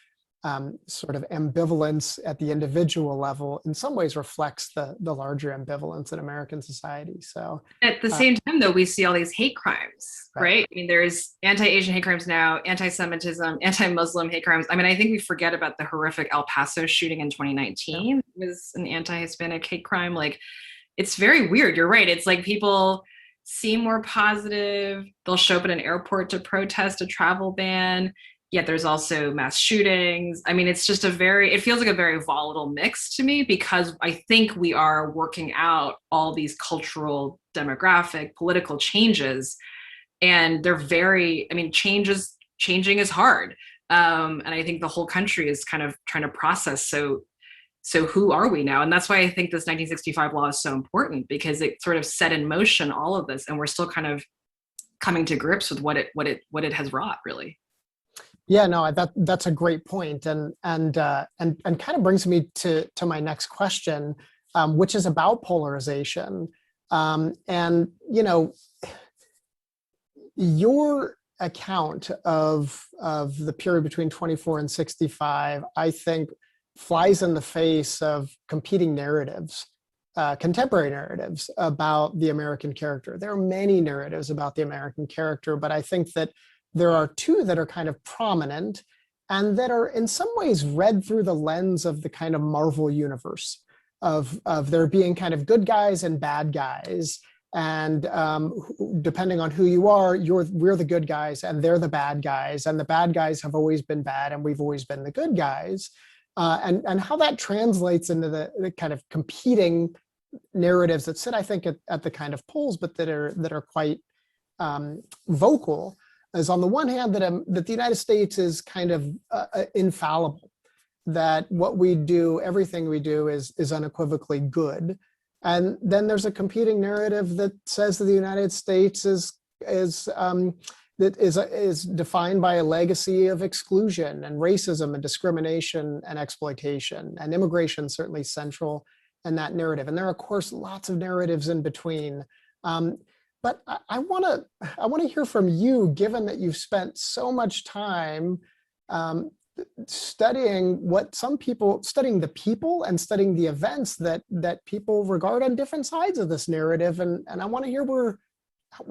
sort of ambivalence at the individual level in some ways reflects the larger ambivalence in American society. So at the same time, though, we see all these hate crimes, right? I mean, there's anti-Asian hate crimes now, anti-Semitism, anti-Muslim hate crimes. I mean, I think we forget about the horrific El Paso shooting in 2019. It was an anti-Hispanic hate crime. Like, it's very weird. You're right. It's like people seem more positive. They'll show up at an airport to protest a travel ban. Yet there's also mass shootings. I mean, it's just it feels like a very volatile mix to me, because I think we are working out all these cultural, demographic, political changes. And they're changing is hard. And I think the whole country is kind of trying to process. So who are we now? And that's why I think this 1965 law is so important, because it sort of set in motion all of this. And we're still kind of coming to grips with what it has wrought, really. Yeah, no, that's a great point, and kind of brings me to my next question, which is about polarization. And your account of the period between 24 and 65, I think, flies in the face of competing narratives, contemporary narratives about the American character. There are many narratives about the American character, but I think that there are two that are kind of prominent and that are in some ways read through the lens of the kind of Marvel universe of there being kind of good guys and bad guys. And depending on who you are, we're the good guys and they're the bad guys. And the bad guys have always been bad and we've always been the good guys. And how that translates into the kind of competing narratives that sit, I think, at the kind of poles, but that are quite vocal, is on the one hand that the United States is kind of infallible, that what we do, everything we do is unequivocally good. And then there's a competing narrative that says that the United States is defined by a legacy of exclusion and racism and discrimination and exploitation, and immigration certainly central in that narrative. And there are, of course, lots of narratives in between. But I want to hear from you, given that you've spent so much time studying the people and studying the events that people regard on different sides of this narrative. And I want to hear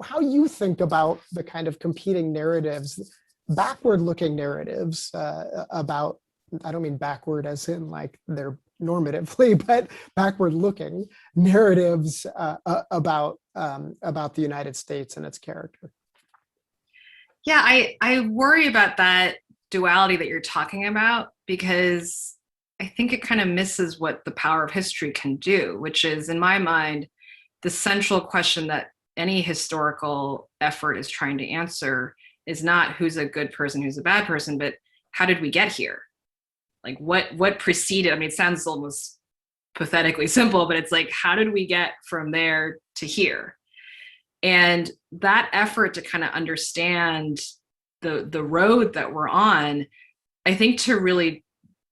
how you think about the kind of competing narratives, backward-looking narratives about, I don't mean backward as in like they're normatively, but backward-looking narratives about the United States and its character. Yeah, I worry about that duality that you're talking about, because I think it kind of misses what the power of history can do, which is, in my mind, the central question that any historical effort is trying to answer is not who's a good person, who's a bad person, but how did we get here? Like what preceded? I mean, it sounds almost pathetically simple, but it's like, how did we get from there to here? And that effort to kind of understand the road that we're on, I think to really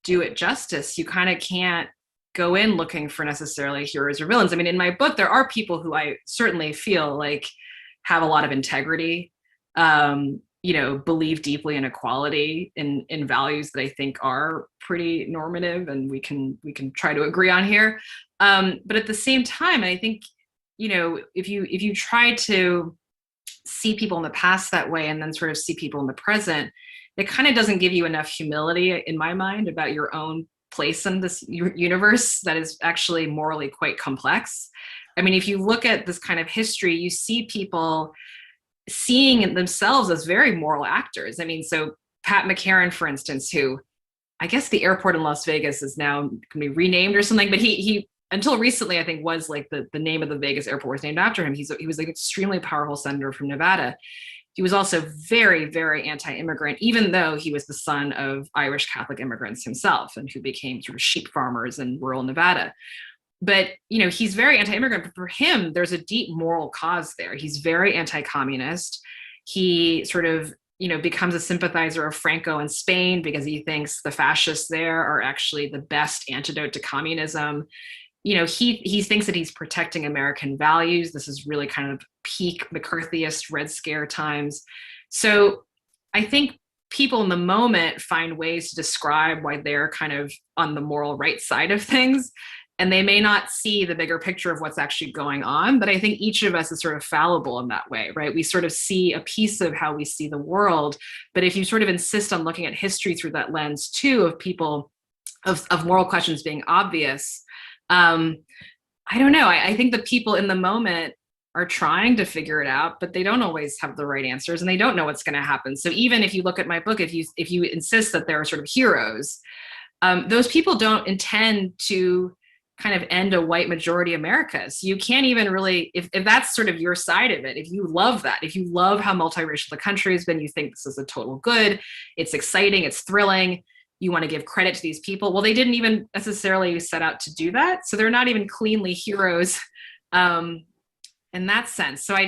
do it justice, you kind of can't go in looking for necessarily heroes or villains. I mean, in my book, there are people who I certainly feel like have a lot of integrity, believe deeply in equality, in values that I think are pretty normative and we can try to agree on here. But at the same time, I think, if you try to see people in the past that way and then sort of see people in the present, it kind of doesn't give you enough humility, in my mind, about your own place in this universe that is actually morally quite complex. I mean, if you look at this kind of history, you see people seeing themselves as very moral actors. I mean, so Pat McCarran, for instance, who I guess the airport in Las Vegas is now going to be renamed or something, but he until recently, I think, was like the name of the Vegas airport was named after him. He was like an extremely powerful senator from Nevada. he was also very, very anti-immigrant, even though he was the son of Irish Catholic immigrants himself, and who became sort of sheep farmers in rural Nevada. But, he's very anti-immigrant, but for him, there's a deep moral cause there. He's very anti-communist. He sort of, becomes a sympathizer of Franco in Spain because he thinks the fascists there are actually the best antidote to communism. He thinks that he's protecting American values. This is really kind of peak McCarthyist Red Scare times. So I think people in the moment find ways to describe why they're kind of on the moral right side of things. And they may not see the bigger picture of what's actually going on, but I think each of us is sort of fallible in that way, right? We sort of see a piece of how we see the world, but if you sort of insist on looking at history through that lens too, of people, of moral questions being obvious, I don't know. I think the people in the moment are trying to figure it out, but they don't always have the right answers, and they don't know what's going to happen. So even if you look at my book, if you insist that there are sort of heroes, those people don't intend to kind of end a white majority America. So you can't even really, if that's sort of your side of it, if you love that, if you love how multiracial the country has been, you think this is a total good, it's exciting, it's thrilling, you want to give credit to these people. Well, they didn't even necessarily set out to do that. So they're not even cleanly heroes in that sense. So I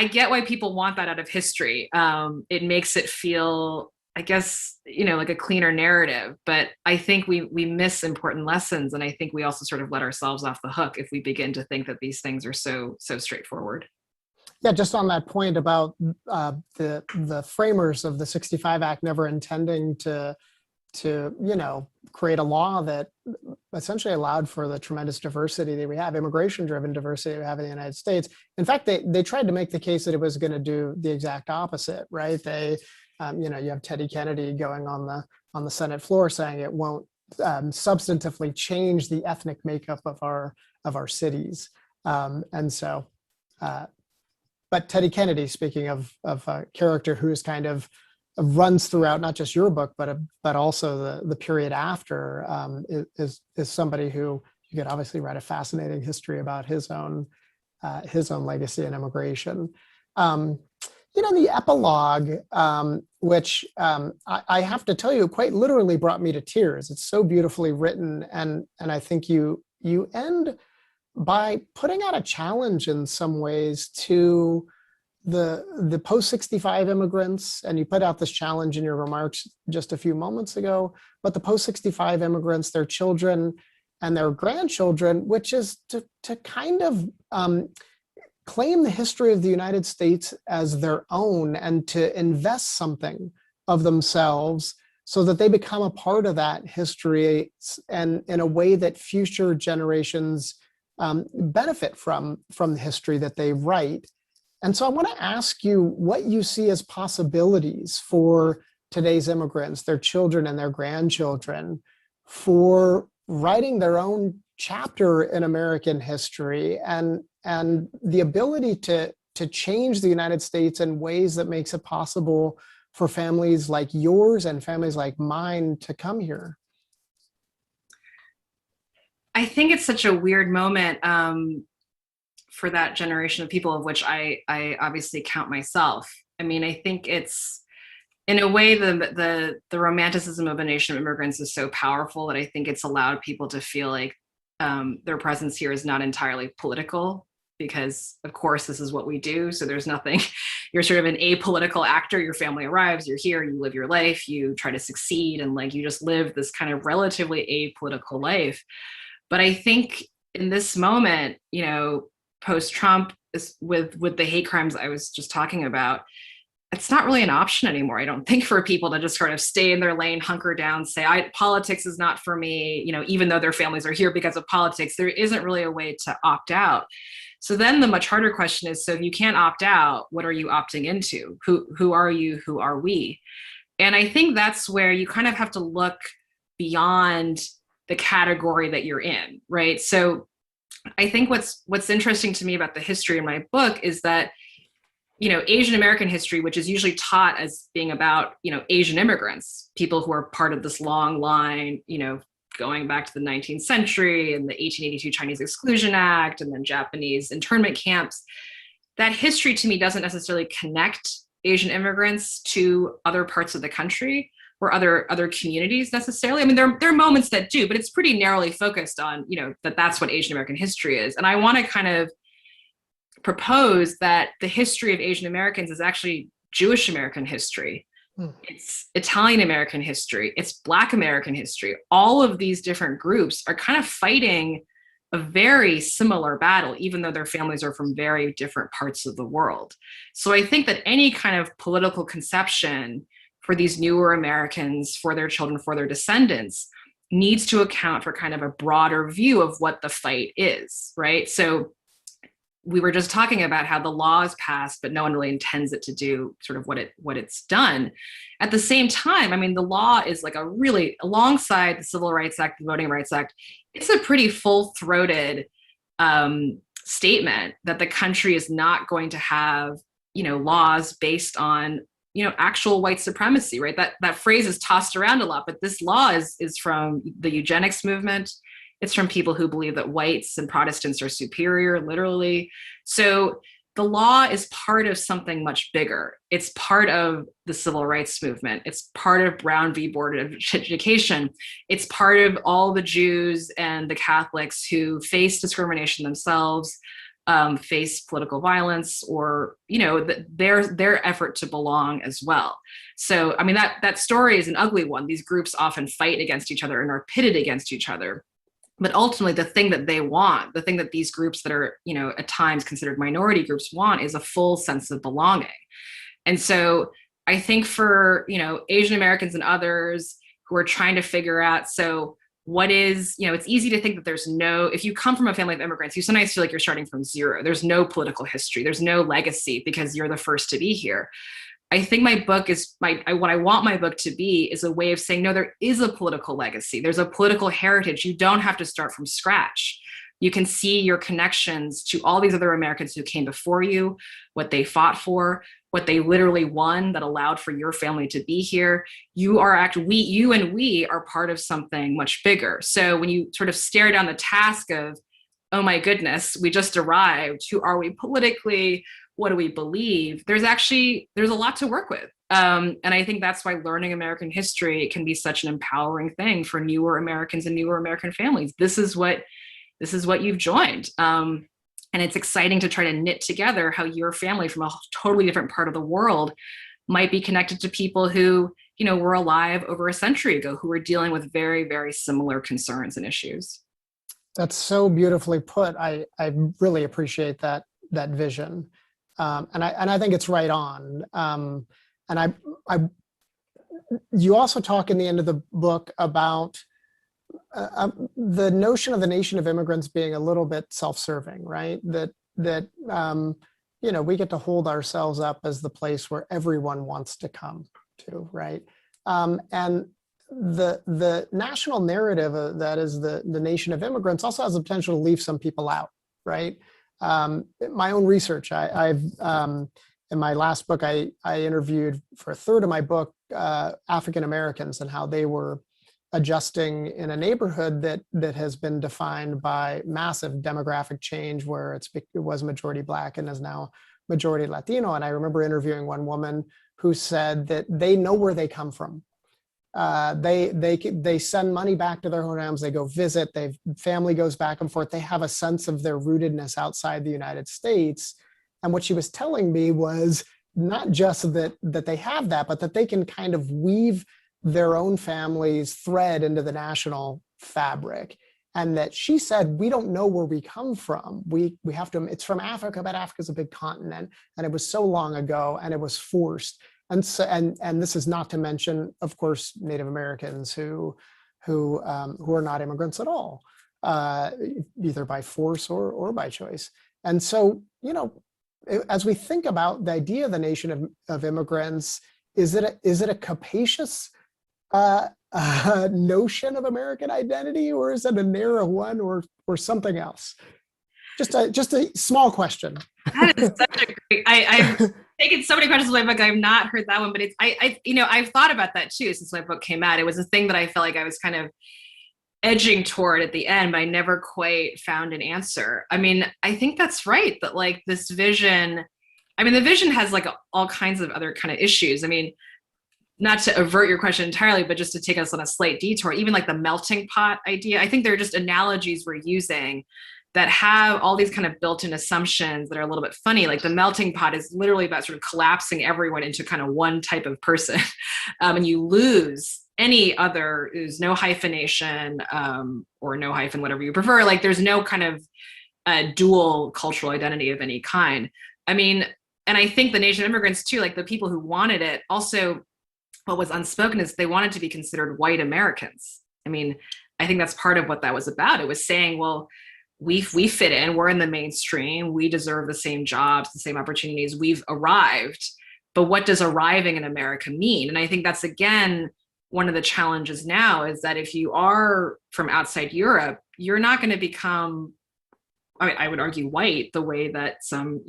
get why people want that out of history. It makes it feel, I guess, like a cleaner narrative, but I think we miss important lessons. And I think we also sort of let ourselves off the hook if we begin to think that these things are so straightforward. Yeah, just on that point about the framers of the 65 Act never intending to create a law that essentially allowed for the tremendous diversity that we have, immigration-driven diversity we have in the United States. In fact, they tried to make the case that it was going to do the exact opposite, right? You have Teddy Kennedy going on the Senate floor saying it won't substantively change the ethnic makeup of our cities, but Teddy Kennedy, speaking of a character who's kind of runs throughout not just your book, but also the period after, is somebody who you could obviously write a fascinating history about his own legacy and immigration. The epilogue, which I have to tell you, quite literally brought me to tears. It's so beautifully written, and I think you end by putting out a challenge in some ways to the post-65 immigrants, and you put out this challenge in your remarks just a few moments ago, but the post-65 immigrants, their children and their grandchildren, which is to kind of claim the history of the United States as their own and to invest something of themselves so that they become a part of that history, and in a way that future generations benefit from the history that they write. And so I want to ask you what you see as possibilities for today's immigrants, their children and their grandchildren, for writing their own chapter in American history, and the ability to change the United States in ways that makes it possible for families like yours and families like mine to come here. I think it's such a weird moment for that generation of people, of which I obviously count myself. I mean, I think it's, in a way, the romanticism of a nation of immigrants is so powerful that I think it's allowed people to feel like their presence here is not entirely political, because of course this is what we do. So there's nothing, you're sort of an apolitical actor, your family arrives, you're here, you live your life, you try to succeed, and like you just live this kind of relatively apolitical life. But I think in this moment, post-Trump, with the hate crimes I was just talking about, it's not really an option anymore, I don't think, for people to just sort of stay in their lane, hunker down, say, politics is not for me, even though their families are here because of politics. There isn't really a way to opt out. So then the much harder question is, so if you can't opt out, what are you opting into? Who are you? Who are we? And I think that's where you kind of have to look beyond the category that you're in, right? So I think what's interesting to me about the history in my book is that, Asian American history, which is usually taught as being about, Asian immigrants, people who are part of this long line, going back to the 19th century and the 1882 Chinese Exclusion Act, and then Japanese internment camps. That history to me doesn't necessarily connect Asian immigrants to other parts of the country or other communities necessarily. I mean, there are moments that do, but it's pretty narrowly focused on, that's what Asian American history is. And I want to kind of propose that the history of Asian Americans is actually Jewish American history. It's Italian American history. It's Black American history. All of these different groups are kind of fighting a very similar battle, even though their families are from very different parts of the world. So I think that any kind of political conception for these newer Americans, for their children, for their descendants, needs to account for kind of a broader view of what the fight is, right? So we were just talking about how the law is passed, but no one really intends it to do sort of what it's done. At the same time, I mean, the law is like alongside the Civil Rights Act, the Voting Rights Act, it's a pretty full-throated statement that the country is not going to have, laws based on, actual white supremacy, right? That phrase is tossed around a lot, but this law is from the eugenics movement. It's from people who believe that whites and Protestants are superior, literally. So the law is part of something much bigger. It's part of the civil rights movement. It's part of Brown v. Board of Education. It's part of all the Jews and the Catholics who face discrimination themselves, face political violence, or their effort to belong as well. So I mean, that story is an ugly one. These groups often fight against each other and are pitted against each other. But ultimately, the thing that they want, the thing that these groups that are, at times considered minority groups want, is a full sense of belonging. And so I think for, Asian Americans and others who are trying to figure out, so what is, it's easy to think that if you come from a family of immigrants, you sometimes feel like you're starting from zero. There's no political history. There's no legacy because you're the first to be here. I think my book is what I want my book to be is a way of saying, no, there is a political legacy. There's a political heritage. You don't have to start from scratch. You can see your connections to all these other Americans who came before you, what they fought for, what they literally won that allowed for your family to be here. You and we are part of something much bigger. So when you sort of stare down the task of, oh my goodness, we just arrived, who are we politically? What do we believe? There's a lot to work with. And I think that's why learning American history can be such an empowering thing for newer Americans and newer American families. This is what you've joined. And it's exciting to try to knit together how your family from a totally different part of the world might be connected to people who, were alive over a century ago, who were dealing with very, very similar concerns and issues. That's so beautifully put. I really appreciate that vision. And I think it's right on. And you also talk in the end of the book about the notion of the nation of immigrants being a little bit self-serving, right? That we get to hold ourselves up as the place where everyone wants to come to, right? And the national narrative that is the nation of immigrants also has the potential to leave some people out, right? My own research, I've in my last book, I interviewed for a third of my book African Americans and how they were adjusting in a neighborhood that has been defined by massive demographic change, where it was majority Black and is now majority Latino. And I remember interviewing one woman who said that they know where they come from. They send money back to their homes. They go visit. Family goes back and forth. They have a sense of their rootedness outside the United States. And what she was telling me was not just that they have that, but that they can kind of weave their own family's thread into the national fabric. And that she said, we don't know where we come from. We have to. It's from Africa, but Africa's a big continent, and it was so long ago, and it was forced. And so, and this is not to mention, of course, Native Americans who are not immigrants at all, either by force or by choice. And so, as we think about the idea of the nation of immigrants, is it a capacious notion of American identity, or is it a narrow one, or something else? Just a small question. That is such a great. I've taken so many questions in my book. I've not heard that one, but I've thought about that too since my book came out. It was a thing that I felt like I was kind of edging toward at the end, but I never quite found an answer. I mean, I think that's right. That like this vision I mean, the vision has like all kinds of other kind of issues. I mean, not to avert your question entirely, but just to take us on a slight detour, even like the melting pot idea, I think there are just analogies we're using that have all these kind of built-in assumptions that are a little bit funny. Like the melting pot is literally about sort of collapsing everyone into kind of one type of person. And you lose any other, there's no hyphenation or no hyphen, whatever you prefer. Like there's no kind of dual cultural identity of any kind. I mean, and I think the Nation of Immigrants too, like the people who wanted it also, what was unspoken is they wanted to be considered white Americans. I mean, I think that's part of what that was about. It was saying, well, we fit in, we're in the mainstream, we deserve the same jobs, the same opportunities, we've arrived. But what does arriving in America mean? And I think that's, again, one of the challenges now is that if you are from outside Europe, you're not going to become, I would argue, white the way that some,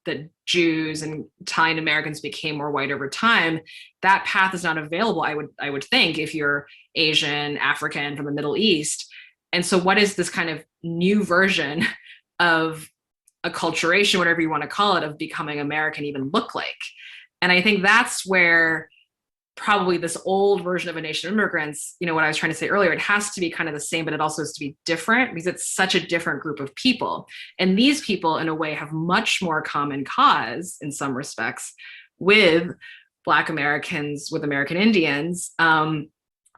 that Jews and Italian Americans became more white over time. That path is not available, I would think, if you're Asian, African, from the Middle East. And so what is this kind of new version of acculturation, whatever you want to call it, of becoming American even look like? And I think that's where probably this old version of a Nation of Immigrants, what I was trying to say earlier, it has to be kind of the same, but it also has to be different because it's such a different group of people. And these people, in a way, have much more common cause in some respects with Black Americans, with American Indians,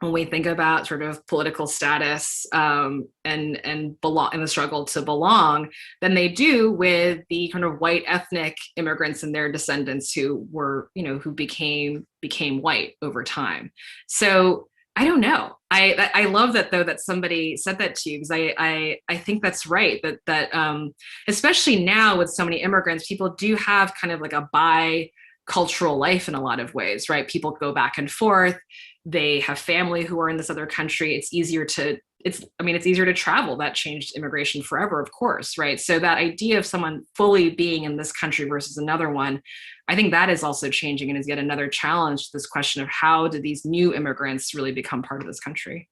when we think about sort of political status and belong in the struggle to belong, than they do with the kind of white ethnic immigrants and their descendants who were, who became white over time. So I don't know. I love that though, that somebody said that to you, because I think that's right. That especially now with so many immigrants, people do have kind of like a bi-cultural life in a lot of ways, right? People go back and forth. They have family who are in this other country. It's easier to travel. That changed immigration forever, of course, right? So that idea of someone fully being in this country versus another one, I think that is also changing and is yet another challenge to this question of how do these new immigrants really become part of this country?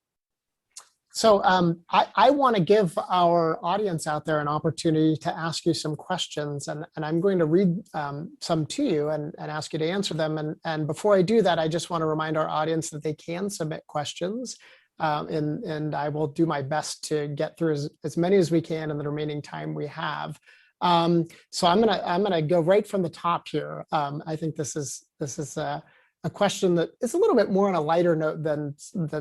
So I want to give our audience out there an opportunity to ask you some questions, and I'm going to read some to you and ask you to answer them. And before I do that, I just want to remind our audience that they can submit questions, and I will do my best to get through as many as we can in the remaining time we have. So I'm gonna go right from the top here. I think this is a question that is a little bit more on a lighter note than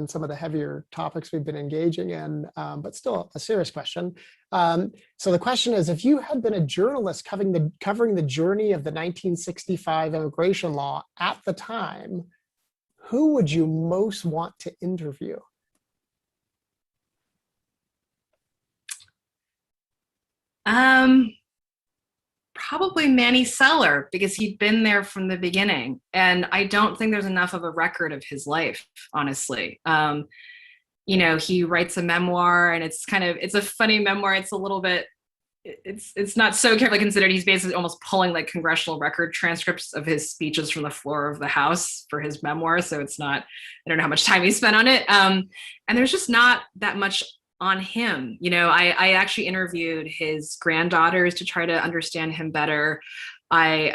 some of the heavier topics we've been engaging in, but still a serious question. So the question is, if you had been a journalist covering the journey of the 1965 immigration law at the time, who would you most want to interview? Probably Manny Seller, because he'd been there from the beginning. And I don't think there's enough of a record of his life, honestly. He writes a memoir, and it's a funny memoir. It's a little bit, it's not so carefully considered. He's basically almost pulling like congressional record transcripts of his speeches from the floor of the House for his memoir. So it's not, I don't know how much time he spent on it. And there's just not that much on him. I actually interviewed his granddaughters to try to understand him better. I,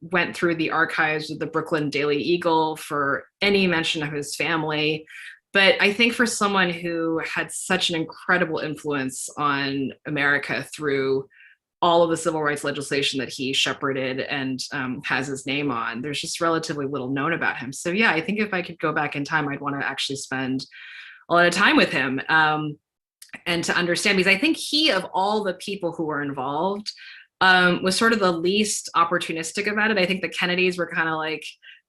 went through the archives of the Brooklyn Daily Eagle for any mention of his family. But I think for someone who had such an incredible influence on America through all of the civil rights legislation that he shepherded and has his name on, there's just relatively little known about him. So yeah, I think if I could go back in time, I'd want to actually spend a lot of time with him and to understand, because I think he, of all the people who were involved, was sort of the least opportunistic about it. I think the Kennedys were kind of like,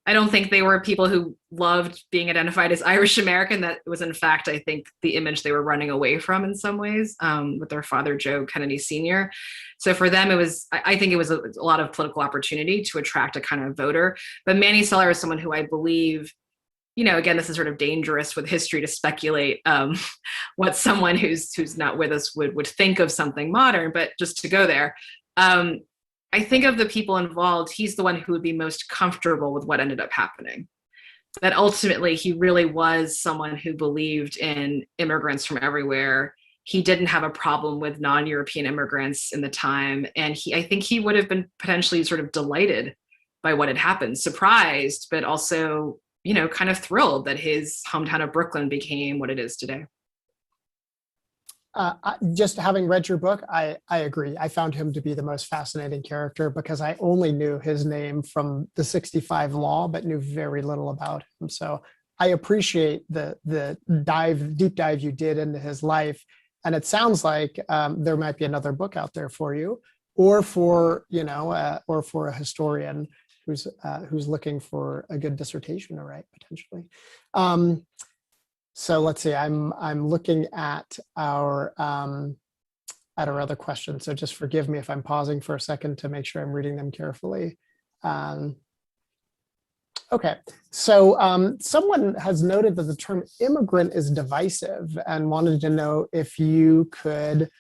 I don't think they were people who loved being identified as Irish American. That was, in fact, I think the image they were running away from in some ways with their father, Joe Kennedy Sr. So for them, I think it was a lot of political opportunity to attract a kind of voter. But Manny Seller is someone who I believe, again, this is sort of dangerous with history to speculate what someone who's not with us would think of something modern, but just to go there, I think of the people involved, he's the one who would be most comfortable with what ended up happening. That ultimately he really was someone who believed in immigrants from everywhere he didn't have a problem with non-European immigrants in the time. And I think he would have been potentially sort of delighted by what had happened, surprised, but also, kind of thrilled that his hometown of Brooklyn became what it is today. Just having read your book, I agree. I found him to be the most fascinating character because I only knew his name from the 65 Law, but knew very little about him. So I appreciate the deep dive you did into his life. And it sounds like there might be another book out there for you, or for a historian who's looking for a good dissertation to write potentially. So let's see. I'm looking at our other questions. So just forgive me if I'm pausing for a second to make sure I'm reading them carefully. Okay, so someone has noted that the term immigrant is divisive and wanted to know if you could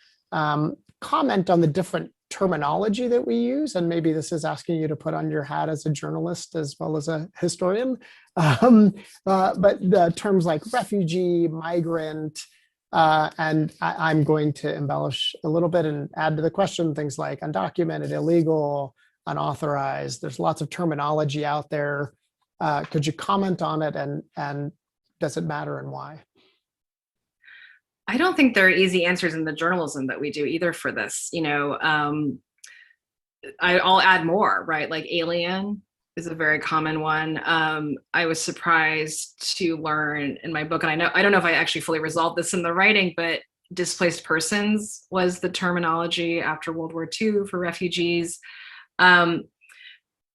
comment on the different terminology that we use, and maybe this is asking you to put on your hat as a journalist as well as a historian, but the terms like refugee, migrant, and I'm going to embellish a little bit and add to the question things like undocumented, illegal, unauthorized. There's lots of terminology out there. Could you comment on it, and does it matter and why? I don't think there are easy answers in the journalism that we do either for this. I'll add more, right? Like alien is a very common one. I was surprised to learn in my book, and I don't know if I actually fully resolved this in the writing, but displaced persons was the terminology after World War II for refugees. I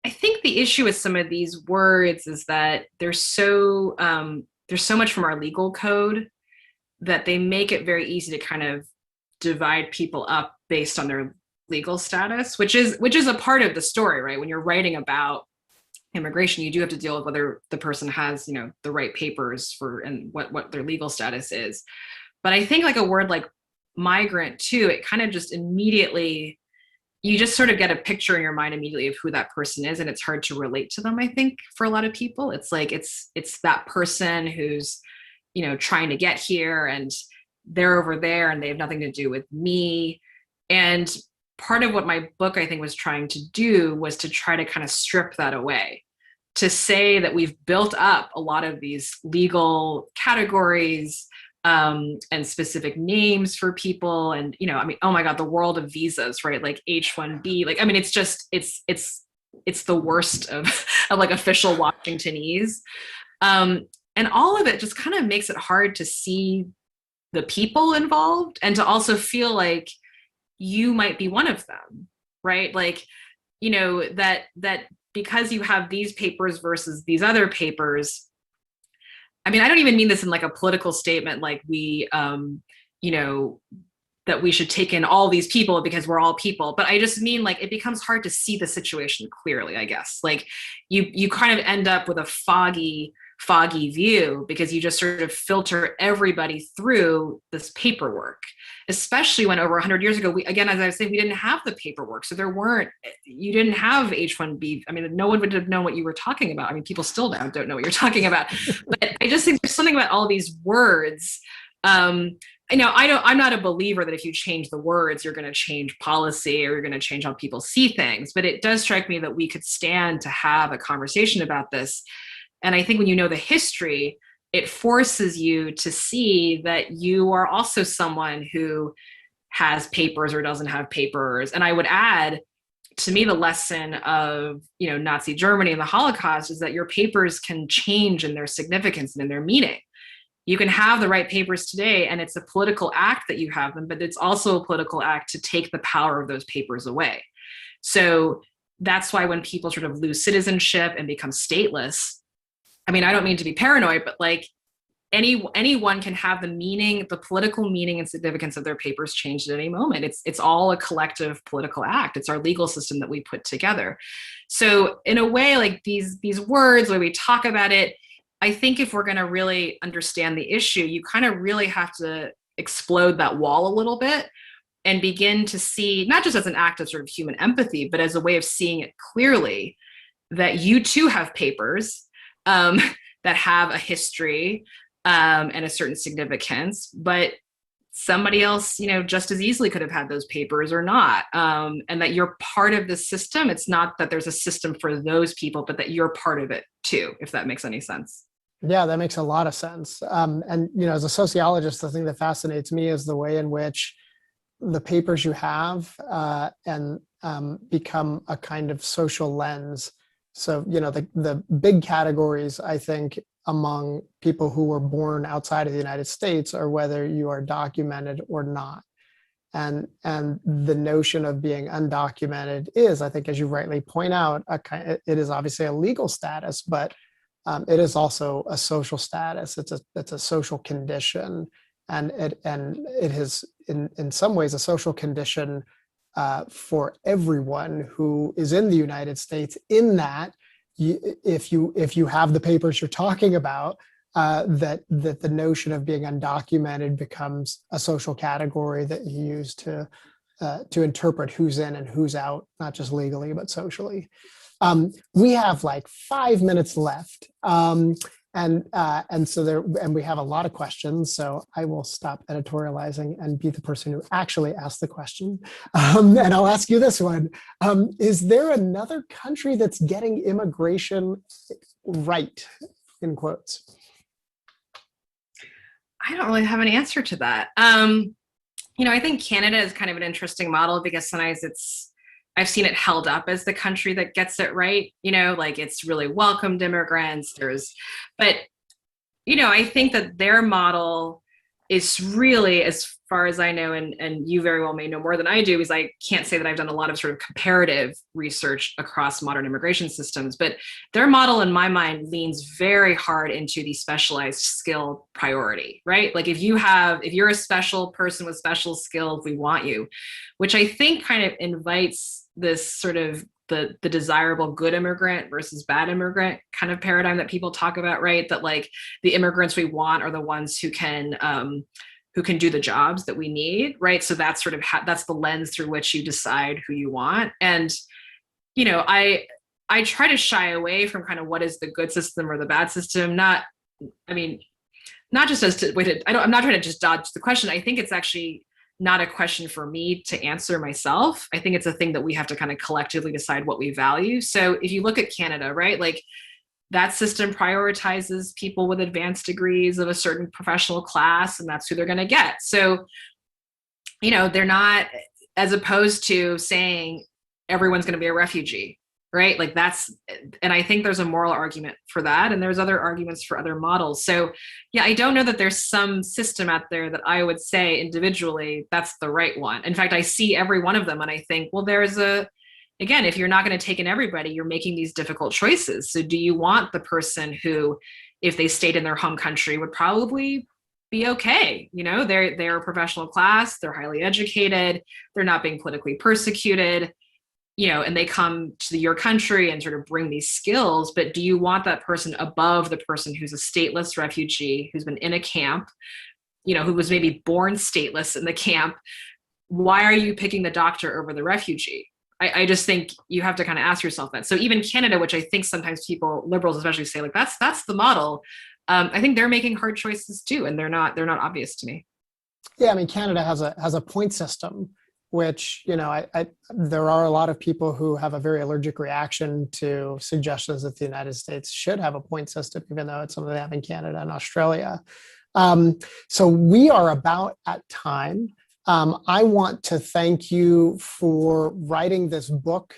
think the issue with some of these words is that there's so much from our legal code that they make it very easy to kind of divide people up based on their legal status, which is a part of the story, right? When you're writing about immigration, you do have to deal with whether the person has, the right papers for and what their legal status is. But I think like a word like migrant too, it kind of just immediately, you just sort of get a picture in your mind immediately of who that person is, and it's hard to relate to them. I think for a lot of people, it's like it's that person who's trying to get here and they're over there and they have nothing to do with me. And part of what my book, I think, was trying to do was to try to kind of strip that away, to say that we've built up a lot of these legal categories and specific names for people. And, oh my God, the world of visas, right? Like H-1B, it's just, it's the worst of like official Washingtonese. And all of it just kind of makes it hard to see the people involved and to also feel like you might be one of them, right? Like, that because you have these papers versus these other papers. I mean, I don't even mean this in like a political statement, like we, that we should take in all these people because we're all people. But I just mean like it becomes hard to see the situation clearly, I guess. Like you kind of end up with a foggy view because you just sort of filter everybody through this paperwork, especially when over 100 years ago, again, as I was saying, we didn't have the paperwork. So you didn't have H-1B. I mean, no one would have known what you were talking about. I mean, people still now don't know what you're talking about. But I just think there's something about all these words. I'm not a believer that if you change the words, you're going to change policy or you're going to change how people see things. But it does strike me that we could stand to have a conversation about this. And I think when you know the history, it forces you to see that you are also someone who has papers or doesn't have papers. And I would add, to me, the lesson of Nazi Germany and the Holocaust is that your papers can change in their significance and in their meaning. You can have the right papers today, and it's a political act that you have them, but it's also a political act to take the power of those papers away. So that's why when people sort of lose citizenship and become stateless, I mean, I don't mean to be paranoid, but like anyone can have the political meaning and significance of their papers changed at any moment. It's all a collective political act. It's our legal system that we put together. So in a way, like these words, when we talk about it, I think if we're going to really understand the issue, you kind of really have to explode that wall a little bit and begin to see, not just as an act of sort of human empathy, but as a way of seeing it clearly, that you too have papers that have a history and a certain significance, but somebody else, just as easily could have had those papers or not. And that you're part of the system. It's not that there's a system for those people, but that you're part of it too, if that makes any sense. Yeah, that makes a lot of sense. And, as a sociologist, the thing that fascinates me is the way in which the papers you have and become a kind of social lens. So, the big categories, I think, among people who were born outside of the United States are whether you are documented or not. And the notion of being undocumented is, I think, as you rightly point out, it is obviously a legal status, but it is also a social status. It's a social condition, and it is in some ways a social condition for everyone who is in the United States. In that, if you have the papers you're talking about, that the notion of being undocumented becomes a social category that you use to interpret who's in and who's out, not just legally but socially. We have like 5 minutes left, and we have a lot of questions. So I will stop editorializing and be the person who actually asked the question. And I'll ask you this one: is there another country that's getting immigration right, in quotes? I don't really have an answer to that. I think Canada is kind of an interesting model because sometimes I've seen it held up as the country that gets it right, like it's really welcomed immigrants. But I think that their model is really, as far as I know, and you very well may know more than I do, is I can't say that I've done a lot of sort of comparative research across modern immigration systems, but their model in my mind leans very hard into the specialized skill priority, right? Like if you're a special person with special skills, we want you, which I think kind of invites this sort of the desirable good immigrant versus bad immigrant kind of paradigm that people talk about, right? That like the immigrants we want are the ones who can do the jobs that we need, right? So that's sort of that's the lens through which you decide who you want. And I try to shy away from kind of what is the good system or the bad system. Not just as to wait. I'm not trying to just dodge the question. I think it's actually not a question for me to answer myself. I think it's a thing that we have to kind of collectively decide what we value. So if you look at Canada, right, like that system prioritizes people with advanced degrees of a certain professional class, and that's who they're going to get. So, they're not, as opposed to saying everyone's going to be a refugee, right? Like and I think there's a moral argument for that. And there's other arguments for other models. So yeah, I don't know that there's some system out there that I would say individually, that's the right one. In fact, I see every one of them and I think, well, again, if you're not going to take in everybody, you're making these difficult choices. So do you want the person who, if they stayed in their home country, would probably be okay? They're a professional class, they're highly educated, they're not being politically persecuted, and they come to your country and sort of bring these skills, but do you want that person above the person who's a stateless refugee, who's been in a camp, who was maybe born stateless in the camp? Why are you picking the doctor over the refugee? I just think you have to kind of ask yourself that. So even Canada, which I think sometimes people, liberals especially, say like that's the model. I think they're making hard choices too, and they're not obvious to me. Yeah, I mean, Canada has a point system, which there are a lot of people who have a very allergic reaction to suggestions that the United States should have a point system, even though it's something they have in Canada and Australia. So we are about at time. I want to thank you for writing this book.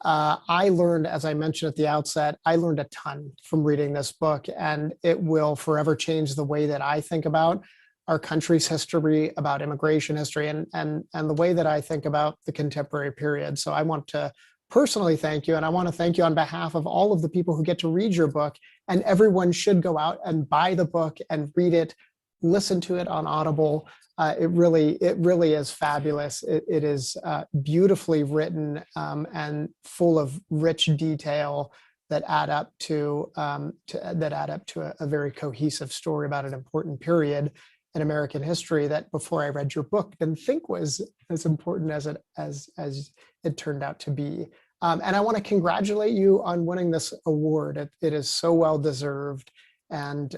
I learned, as I mentioned at the outset, I learned a ton from reading this book, and it will forever change the way that I think about our country's history, about immigration history, and the way that I think about the contemporary period. So I want to personally thank you, and I want to thank you on behalf of all of the people who get to read your book, and everyone should go out and buy the book and read it, listen to it on Audible. It really is fabulous. It is beautifully written and full of rich detail that add up to a very cohesive story about an important period in American history that, before I read your book, didn't think was as important as it turned out to be. And I want to congratulate you on winning this award. It is so well deserved. And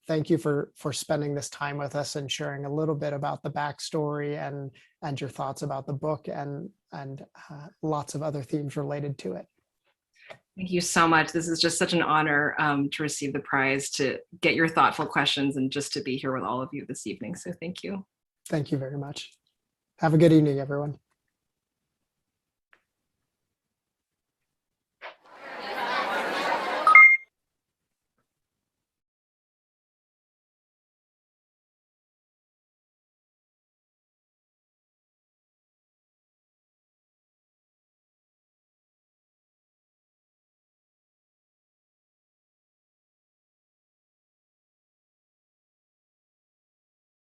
thank you for spending this time with us and sharing a little bit about the backstory and your thoughts about the book and lots of other themes related to it. Thank you so much. This is just such an honor to receive the prize, to get your thoughtful questions, and just to be here with all of you this evening. So thank you. Thank you very much. Have a good evening, everyone.